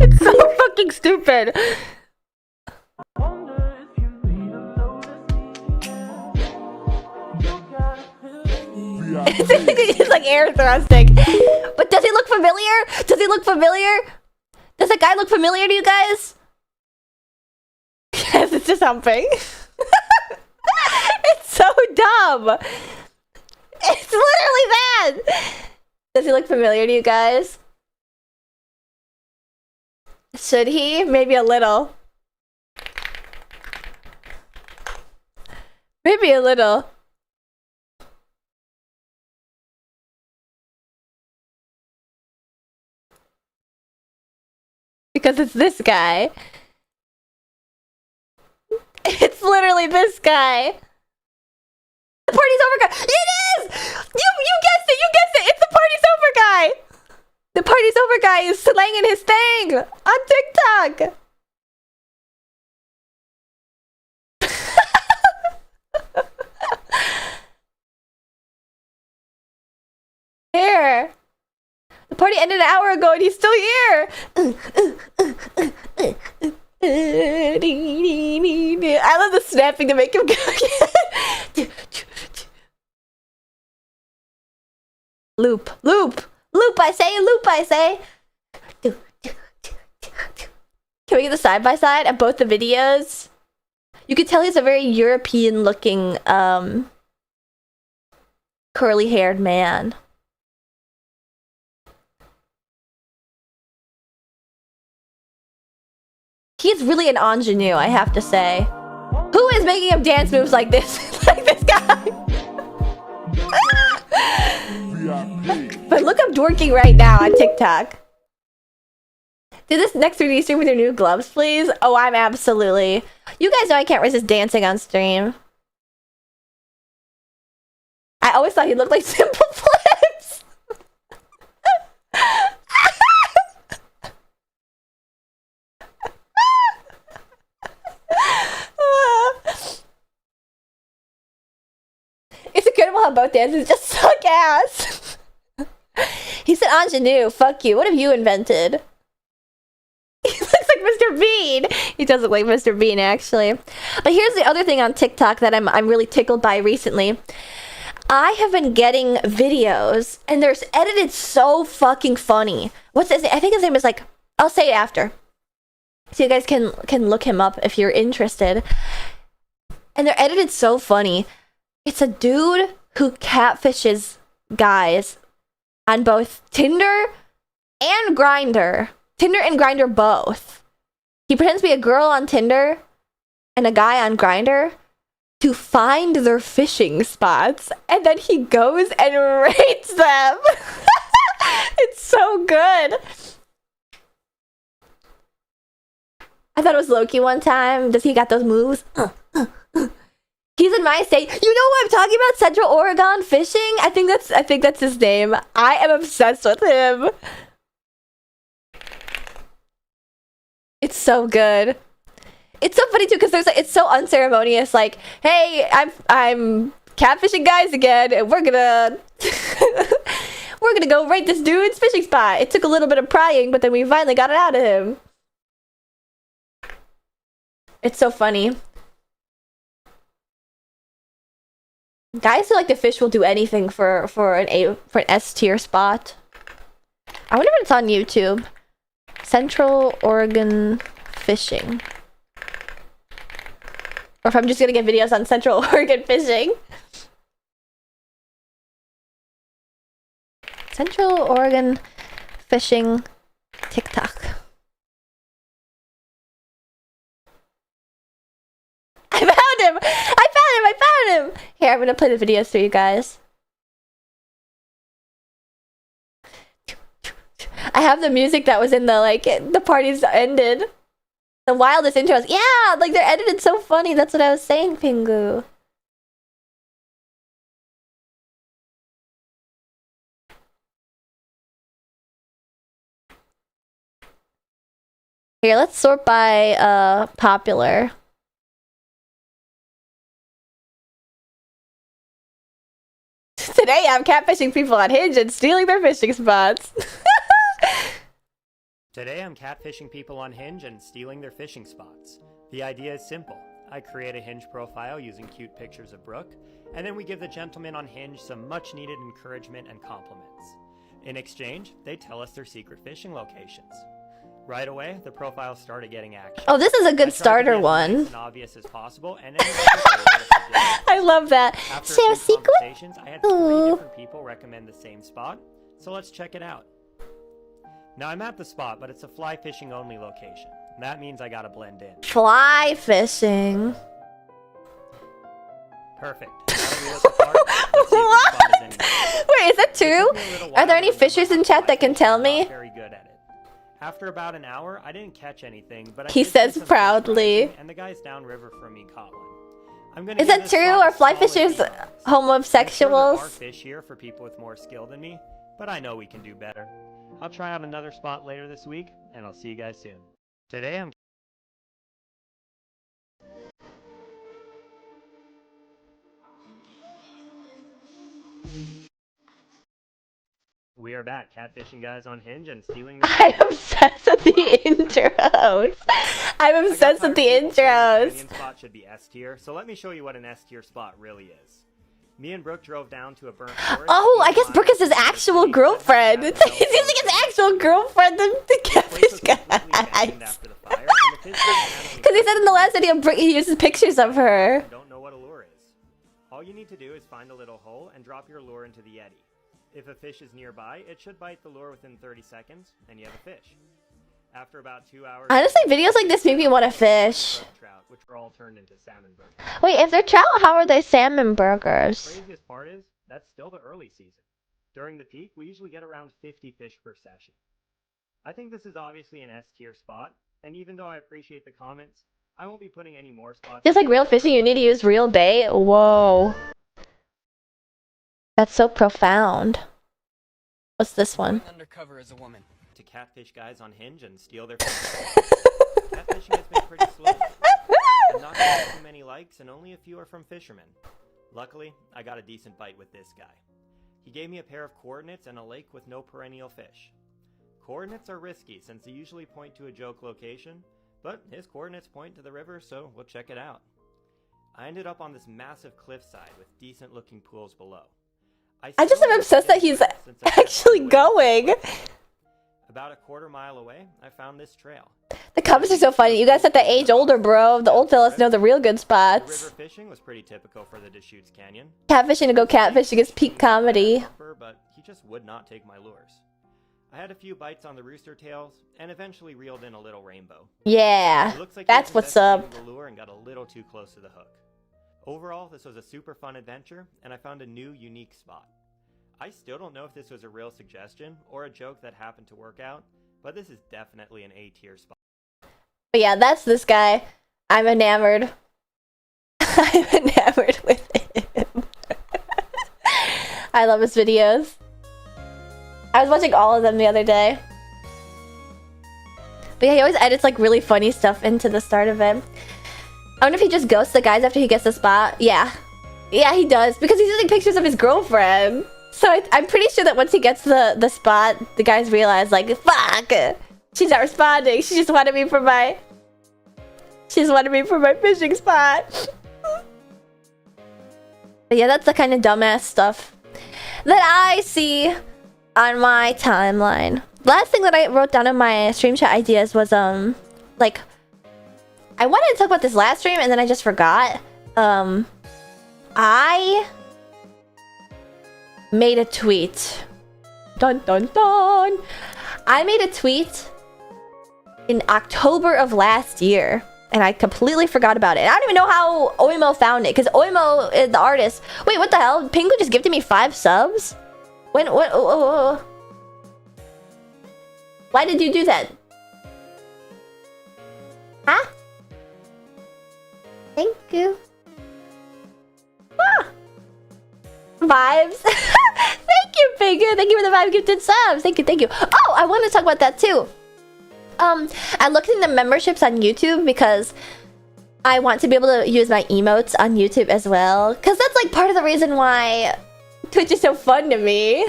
It's so fucking stupid. It's like air thrusting. But does he look familiar? Does he look familiar? Does that guy look familiar to you guys? Yes, it's just humping. It's so dumb. It's literally that. Does he look familiar to you guys? Should he? Maybe a little. Maybe a little. Because it's this guy. It's literally this guy. The party's over guy. It is! You guessed it! You guessed it! It's the party's over guy! The party's over guy is slanging his thing on TikTok. Here. The party ended an hour ago and he's still here. I love the snapping to make him go. Loop, loop, loop, I say, loop, I say. Can we get the side by side of both the videos? You could tell he's a very European looking, curly haired man. He's really an ingenue, I have to say. Who is making him dance moves like this? Like this guy? But look up dorking right now on TikTok. Do this next 3D stream with your new gloves, please? Oh, I'm absolutely. You guys know I can't resist dancing on stream. I always thought he looked like Simple Flips. It's incredible how both dances just suck ass. He said ingenue, fuck you. What have you invented? He looks like Mr. Bean. He does look like Mr. Bean, actually. But here's the other thing on TikTok that I'm really tickled by recently. I have been getting videos, and they're edited so fucking funny. What's his name? I think his name is like... I'll say it after. So you guys can look him up if you're interested. And they're edited so funny. It's a dude who catfishes guys on both Tinder and Grindr. Tinder and Grindr both. He pretends to be a girl on Tinder and a guy on Grindr to find their fishing spots, and then he goes and rates them. It's so good. I thought it was Loki one time. Does he got those moves? He's in my state. You know what I'm talking about? Central Oregon fishing? I think that's his name. I am obsessed with him. It's so good. It's so funny too because there's like, it's so unceremonious. Like, hey, I'm catfishing guys again, and we're gonna we're gonna go raid this dude's fishing spot. It took a little bit of prying, but then we finally got it out of him. It's so funny. Guys who like to fish will do anything for an S tier spot. I wonder if it's on YouTube. Central Oregon fishing. Or if I'm just gonna get videos on Central Oregon fishing. Central Oregon fishing TikTok. I found him! I found him! Here, I'm gonna play the videos for you guys. I have the music that was in the, like, the parties ended. The wildest intros. Yeah, like, they're edited so funny. That's what I was saying, Pingu. Here, let's sort by, popular. Today I'm catfishing people on Hinge and stealing their fishing spots. Today I'm catfishing people on Hinge and stealing their fishing spots. The idea is simple. I create a Hinge profile using cute pictures of Brooke, and then we give the gentlemen on Hinge some much needed encouragement and compliments. In exchange, they tell us their secret fishing locations. Right away, the profiles started getting action. Oh, this is a good starter one. As obvious as possible, and then I love that. After Share a few secret. conversations, I had 3 different people recommend the same spot, so let's check it out. Now I'm at the spot, but it's a fly fishing only location. That means I gotta blend in. Fly fishing. Perfect. What? Wait, is that true? Are there any fishers in chat that can tell me? Very good at it. After about an hour, I didn't catch anything, but He says proudly. And the guys downriver from me caught one. Is that true? Are fly fishers homosexuals? There are fish here for people with more skill than me, but I know we can do better. I'll try out another spot later this week, and I'll see you guys soon. Today I'm We are back, catfishing guys on Hinge and stealing the I'm obsessed with the intros. I'm obsessed with the intros. The spot should be S tier, so let me show you what an S tier spot really is. Me and Brooke drove down to a burnt forest. Oh, I guess Brooke is his actual girlfriend. He's using his actual girlfriend to catfish guys. Because he said in the last video he uses pictures of her. Don't know what a lure is. All you need to do is find a little hole and drop your lure into the eddy. If a fish is nearby, it should bite the lure within 30 seconds, and you have a fish. After about 2 hours... Honestly, videos like this make me want to fish. Trout, which are all turned into salmon burgers. Wait, if they're trout, how are they salmon burgers? The craziest part is, that's still the early season. During the peak, we usually get around 50 fish per session. I think this is obviously an S tier spot, and even though I appreciate the comments, I won't be putting any more spots... Just like real fishing, you need to use real bait? Whoa. That's so profound. What's this one? Undercover as a woman. To catfish guys on Hinge and steal their fish. Catfishing has been pretty slow. I'm not getting too many likes, and only a few are from fishermen. Luckily, I got a decent bite with this guy. He gave me a pair of coordinates and a lake with no perennial fish. Coordinates are risky since they usually point to a joke location, but his coordinates point to the river, so we'll check it out. I ended up on this massive cliffside with decent looking pools below. I just am obsessed that he's actually going. About a quarter mile away, I found this trail. The comments are so funny. You guys at that age older, bro. The old fellas know the real good spots. River fishing was pretty typical for the Deschutes Canyon. Catfishing to go catfishing is peak comedy. But he just would not take my lures. I had a few bites on the rooster tails, and eventually reeled in a little rainbow. Yeah, that's what's up. The lure and got a little too close to the hook. Overall, this was a super fun adventure, and I found a new, unique spot. I still don't know if this was a real suggestion or a joke that happened to work out, but this is definitely an A-tier spot. But yeah, that's this guy. I'm enamored. I'm enamored with him. I love his videos. I was watching all of them the other day. But yeah, he always edits like really funny stuff into the start of it. I wonder if he just ghosts the guys after he gets the spot. Yeah. Yeah, he does. Because he's using pictures of his girlfriend. So I'm pretty sure that once he gets the spot, the guys realize like, fuck! She's not responding. She just wanted me for my... She just wanted me for my fishing spot. But yeah, that's the kind of dumbass stuff that I see on my timeline. Last thing that I wrote down in my stream chat ideas was like, I wanted to talk about this last stream and then I just forgot. I made a tweet. Dun dun dun. I made a tweet in October of last year. And I completely forgot about it. I don't even know how Oimo found it. Because Oimo is the artist. Wait, what the hell? Pingu just gifted me 5 subs? When? What? Why did you do that? Huh? Thank you. Ah. Vibes. Thank you, Pingu. Thank you for the 5 gifted subs. Thank you, thank you. Oh, I want to talk about that too. I looked into memberships on YouTube because I want to be able to use my emotes on YouTube as well. Because that's like part of the reason why Twitch is so fun to me.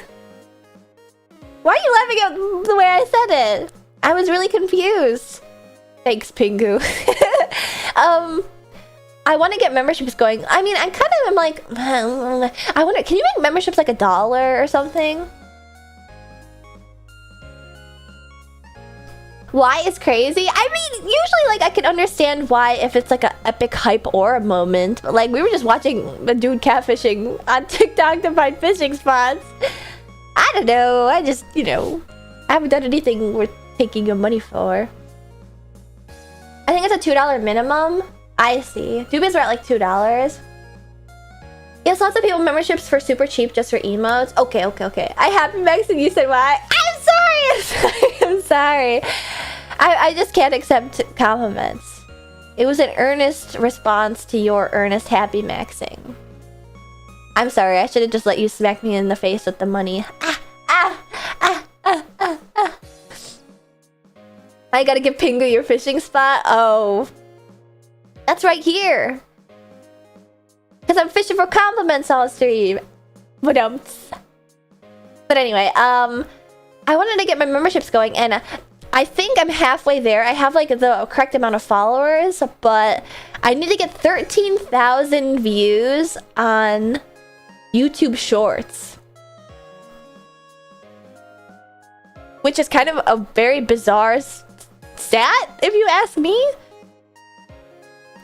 Why are you laughing at the way I said it? I was really confused. Thanks, Pingu. I want to get memberships going. I mean, I kind of am like... I wonder, can you make memberships like $1 or something? Why is crazy? I mean, usually like I can understand why if it's like an epic hype aura moment. But, like we were just watching a dude catfishing on TikTok to find fishing spots. I don't know. I just, you know, I haven't done anything worth taking your money for. I think it's a $2 minimum. I see. Doobies are at like $2. Yes, lots of people memberships for super cheap just for emotes. Okay. I happy Max and you said why? I'm sorry. I'm sorry. I just can't accept compliments. It was an earnest response to your earnest happy maxing. I'm sorry. I should have just let you smack me in the face with the money. I gotta give Pingu your fishing spot. Oh, that's right here. Because I'm fishing for compliments all stream. But anyway, I wanted to get my memberships going, and I think I'm halfway there. I have like the correct amount of followers, but I need to get 13,000 views on YouTube Shorts. Which is kind of a very bizarre stat, if you ask me.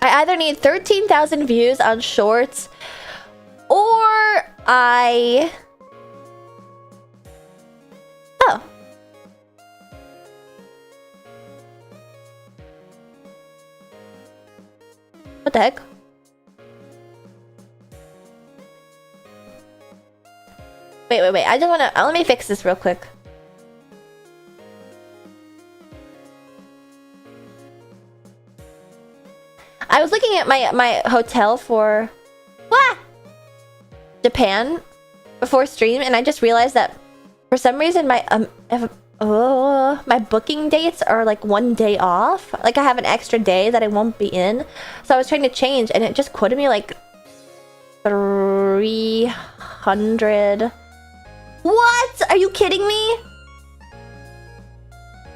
I either need 13,000 views on Shorts, or I... Oh. What the heck? Wait. I just wanna... let me fix this real quick. I was looking at my hotel for Japan before stream, and I just realized that for some reason my my booking dates are like 1 day off. Like I have an extra day that I won't be in. So I was trying to change, and it just quoted me like 300. What? Are you kidding me?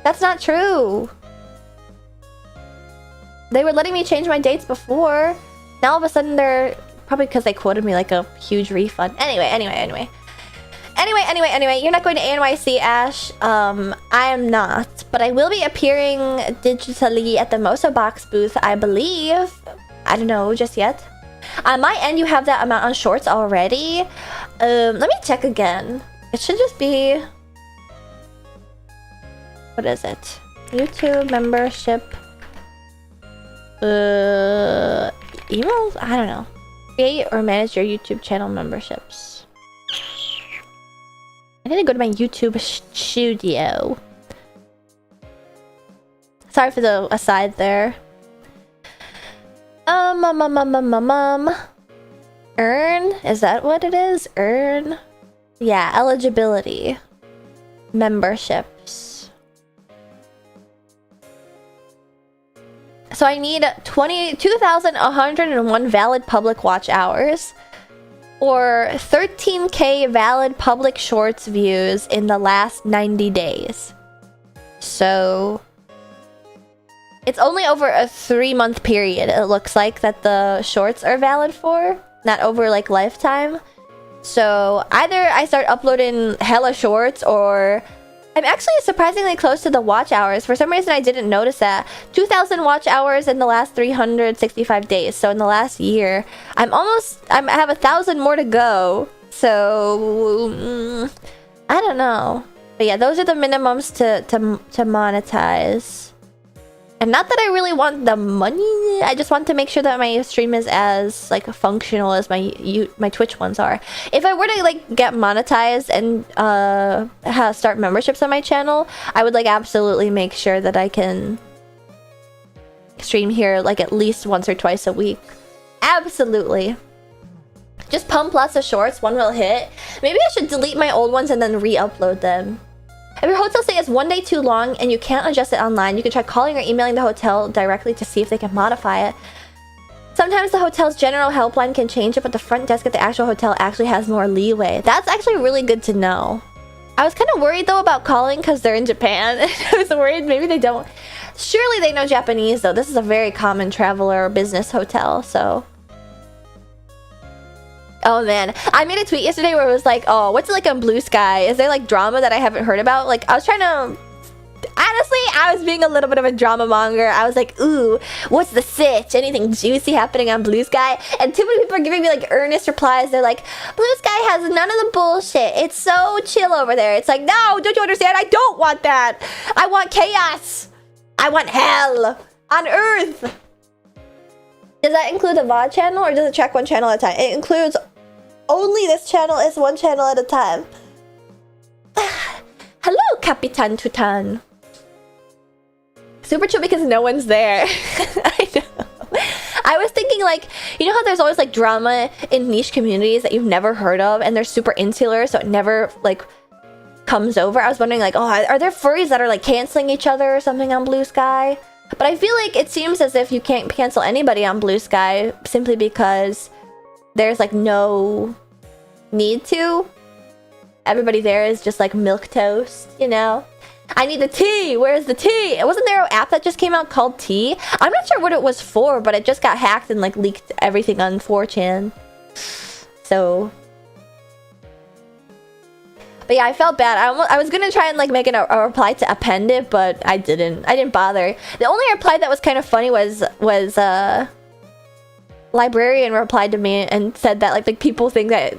That's not true. They were letting me change my dates before. Now all of a sudden they're... Probably because they quoted me like a huge refund. Anyway. You're not going to NYC, Ash. I am not. But I will be appearing digitally at the Moso Box booth, I believe. I don't know just yet. On my end, you have that amount on Shorts already. Let me check again. It should just be... What is it? YouTube membership... emails? I don't know. Create or manage your YouTube channel memberships. I need to go to my YouTube studio. Sorry for the aside there. Earn? Is that what it is? Earn? Yeah, eligibility. Memberships. So I need 2,101 valid public watch hours, or 13k valid public shorts views in the last 90 days. So it's only over a 3-month period, it looks like, that the shorts are valid for, not over like lifetime. So either I start uploading hella shorts, or I'm actually surprisingly close to the watch hours. For some reason, I didn't notice that. 2,000 watch hours in the last 365 days. So in the last year, I have 1,000 more to go. So I don't know. But yeah, those are the minimums to monetize. And not that I really want the money. I just want to make sure that my stream is as like functional as my Twitch ones are. If I were to like get monetized and start memberships on my channel, I would like absolutely make sure that I can stream here like at least once or twice a week. Absolutely. Just pump lots of shorts, one will hit. Maybe I should delete my old ones and then re-upload them. If your hotel stay is 1 day too long and you can't adjust it online, you can try calling or emailing the hotel directly to see if they can modify it. Sometimes the hotel's general helpline can change it, but the front desk at the actual hotel actually has more leeway. That's actually really good to know. I was kind of worried though about calling because they're in Japan. I was worried maybe they don't. Surely they know Japanese though. This is a very common traveler or business hotel, so. Oh man, I made a tweet yesterday where it was like, oh, what's it like on Blue Sky? Is there like drama that I haven't heard about? Like, I was trying to... Honestly, I was being a little bit of a drama monger. I was like, ooh, what's the sitch? Anything juicy happening on Blue Sky? And too many people are giving me like earnest replies. They're like, Blue Sky has none of the bullshit. It's so chill over there. It's like, no, don't you understand? I don't want that. I want chaos. I want hell on Earth. Does that include the VOD channel or does it track one channel at a time? It includes only this channel is one channel at a time. Hello, Capitan Tutan. Super chill because no one's there. I know. I was thinking like, you know how there's always like drama in niche communities that you've never heard of and they're super insular so it never like comes over? I was wondering like, oh, are there furries that are like canceling each other or something on Blue Sky? But I feel like it seems as if you can't cancel anybody on Blue Sky simply because there's like no need to. Everybody there is just like milquetoast, you know? I need the tea! Where's the tea? Wasn't there an app that just came out called Tea? I'm not sure what it was for, but it just got hacked and like leaked everything on 4chan. So... But yeah, I felt bad. I was gonna try and like make a reply to append it, but I didn't. I didn't bother. The only reply that was kind of funny was Librarian replied to me and said that like people think that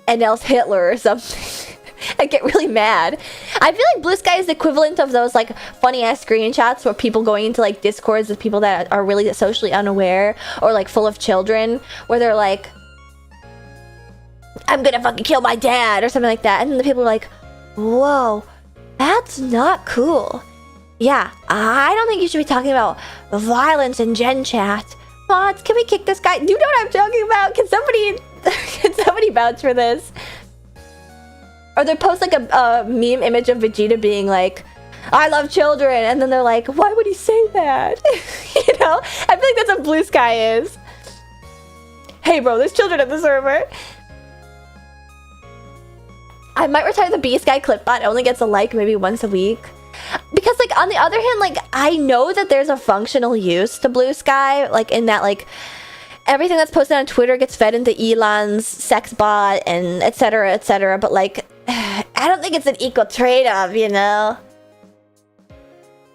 NL's Hitler or something. I get really mad. I feel like Blue Sky is the equivalent of those like funny ass screenshots where people going into like discords with people that are really socially unaware or like full of children, where they're like, I'm gonna fucking kill my dad or something like that, and then the people are like, whoa, that's not cool. Yeah, I don't think you should be talking about violence in Gen Chat. Mods, can we kick this guy? Do you know what I'm talking about? Can somebody vouch for this? Or they post like a meme image of Vegeta being like, I love children, and then they're like, why would he say that? You know? I feel like that's what Blue Sky is. Hey bro, there's children at the server. I might retire the B Sky clip bot. It only gets a like maybe once a week. Because like on the other hand, like I know that there's a functional use to Blue Sky, like in that like everything that's posted on Twitter gets fed into Elon's sex bot and etc, but like I don't think it's an equal trade-off, you know?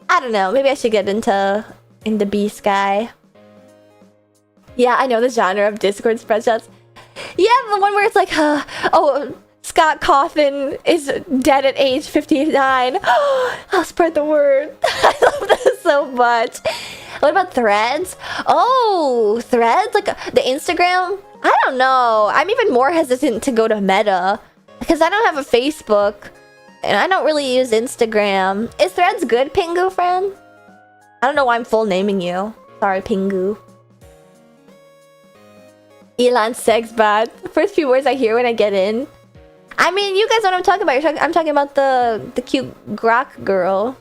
I don't know, maybe I should get into B Sky. Yeah, I know the genre of Discord spreadshots. Yeah, the one where it's like, oh, Scott Cawthon is dead at age 59. I'll spread the word. I love this so much. What about Threads? Oh, Threads? Like the Instagram? I don't know. I'm even more hesitant to go to Meta because I don't have a Facebook and I don't really use Instagram. Is Threads good, Pingu friend? I don't know why I'm full naming you. Sorry, Pingu. Elon sex bot. The first few words I hear when I get in. I mean, you guys know what I'm talking about. I'm talking about the cute grok girl.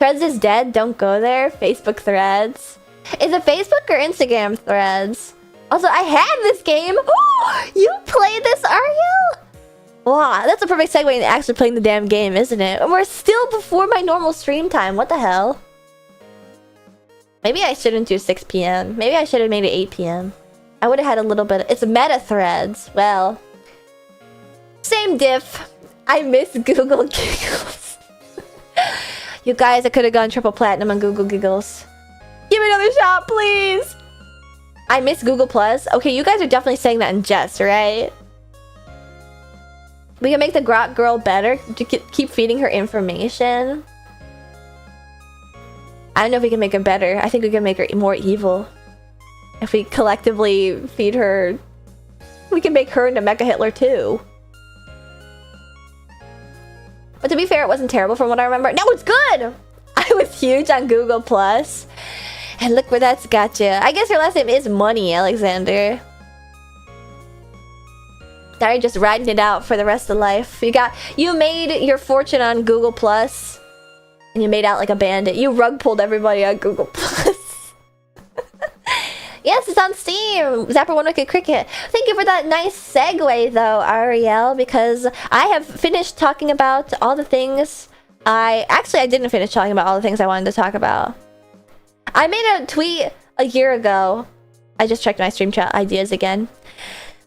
Threads is dead. Don't go there. Facebook Threads. Is it Facebook or Instagram Threads? Also, I had this game. Oh, you played this, Ariel? Wow, that's a perfect segue into actually playing the damn game, isn't it? We're still before my normal stream time. What the hell? Maybe I shouldn't do 6 p.m. Maybe I should have made it 8 p.m. I would have had a little bit. It's meta threads. Well, same diff. I miss Google Giggles. You guys, I could have gone triple platinum on Google Giggles. Give me another shot, please. I miss Google Plus. Okay, you guys are definitely saying that in jest, right? We can make the Grok girl better to keep feeding her information. I don't know if we can make her better. I think we can make her more evil. If we collectively feed her, we can make her into Mecha Hitler too. But to be fair, it wasn't terrible from what I remember. No, it's good! I was huge on Google Plus. And look where that's got you. I guess your last name is Money, Alexander. Now you're just riding it out for the rest of life. You made your fortune on Google Plus, and you made out like a bandit. You rug pulled everybody on Google Plus. Yes, it's on Steam. Zapper One Wicked Cricket. Thank you for that nice segue, though, Ariel, because I have finished talking about all the things I didn't finish talking about all the things I wanted to talk about. I made a tweet a year ago. I just checked my stream chat ideas again.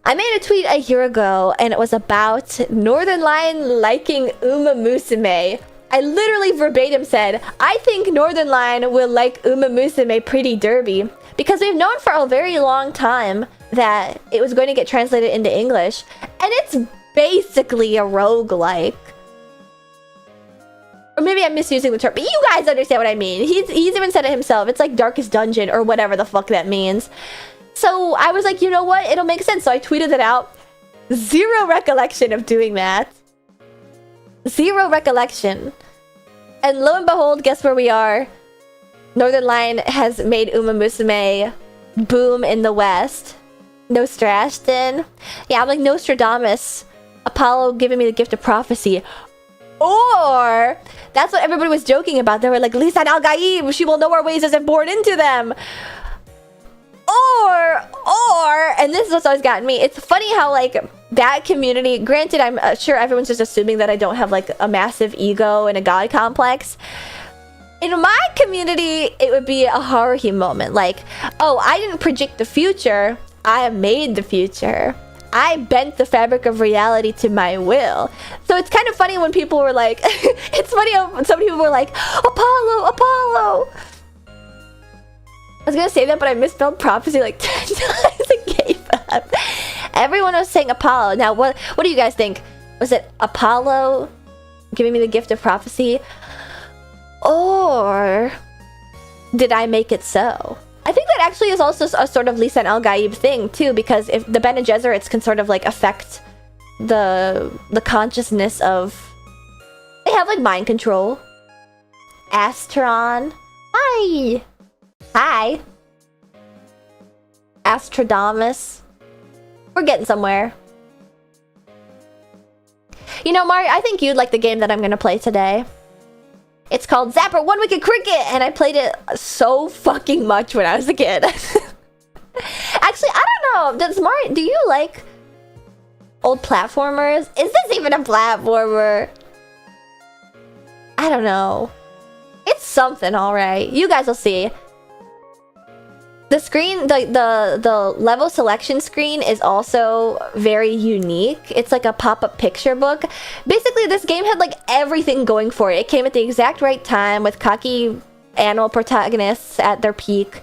I made a tweet a year ago, and it was about Northern Lion liking Uma Musume. I literally verbatim said, I think Northern Lion will like Uma Musume pretty derby, because we've known for a very long time that it was going to get translated into English, and it's basically a roguelike. Or maybe I'm misusing the term, but you guys understand what I mean. He's even said it himself. It's like Darkest Dungeon, or whatever the fuck that means. So I was like, you know what? It'll make sense. So I tweeted it out. Zero recollection of doing that. Zero recollection. And lo and behold, guess where we are? Northern Lion has made Uma Musume boom in the West. Nostrashton. Yeah, I'm like Nostradamus. Apollo giving me the gift of prophecy. Or, that's what everybody was joking about. They were like, Lisan al-Gaib, she will know our ways as if born into them. Or, and this is what's always gotten me. It's funny how, like, that community, granted, I'm sure everyone's just assuming that I don't have, like, a massive ego and a god complex. In my community, it would be a Haruhi moment. Like, oh, I didn't predict the future. I made the future. I bent the fabric of reality to my will. So it's kind of funny when people were like, it's funny how some people were like, Apollo, Apollo. I was gonna say that, but I misspelled prophecy like 10 times and gave up. Everyone was saying Apollo. Now, what do you guys think? Was it Apollo giving me the gift of prophecy? Or did I make it so? I think that actually is also a sort of Lisan al-Gaib thing, too, because if the Bene Gesserits can sort of, like, affect the consciousness of... They have, like, mind control. Astron. Hi! Hi. Astrodamus. We're getting somewhere. You know, Mario, I think you'd like the game that I'm gonna play today. It's called Zapper One Wicked Cricket, and I played it so fucking much when I was a kid. Actually, I don't know. Do you like old platformers? Is this even a platformer? I don't know. It's something, alright. You guys will see. The screen, the level selection screen is also very unique. It's like a pop-up picture book. Basically, this game had like everything going for it. It came at the exact right time with cocky animal protagonists at their peak.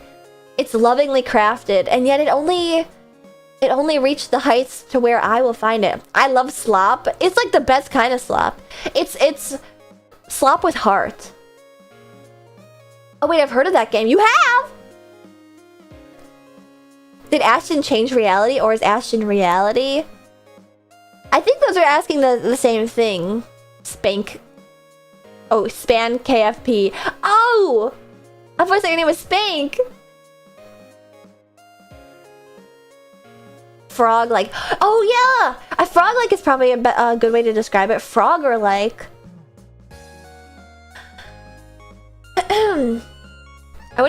It's lovingly crafted, and yet it only reached the heights to where I will find it. I love slop. It's like the best kind of slop. It's slop with heart. Oh wait, I've heard of that game. You have? Did Ashton change reality, or is Ashton reality? I think those are asking the same thing. Spank. Oh, Span KFP. Oh! I thought your name was Spank. Frog-like. Oh, yeah! A frog-like is probably a good way to describe it. Frogger-like.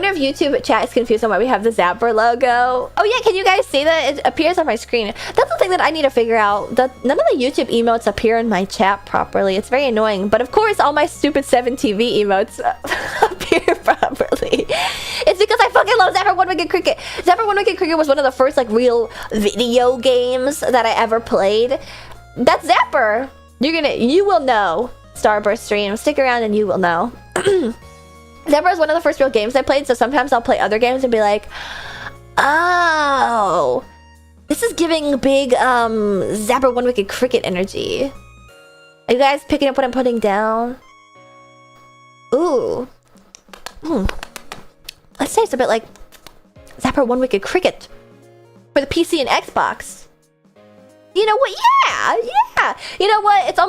wonder if YouTube chat is confused on why we have the Zapper logo. Oh yeah, can you guys see that? It appears on my screen. That's the thing that I need to figure out. None of the YouTube emotes appear in my chat properly. It's very annoying. But of course, all my stupid 7TV emotes appear properly. It's because I fucking love Zapper One Wicked Cricket. Zapper One Wicked Cricket was one of the first like real video games that I ever played. That's Zapper. You will know. Starburst stream. Stick around and you will know. Zapper is one of the first real games I played, so sometimes I'll play other games and be like, oh, this is giving big Zapper One Wicked Cricket energy. Are you guys picking up what I'm putting down? Ooh. Let's say it's a bit like Zapper One Wicked Cricket for the PC and Xbox. You know what? Yeah. You know what? It's almost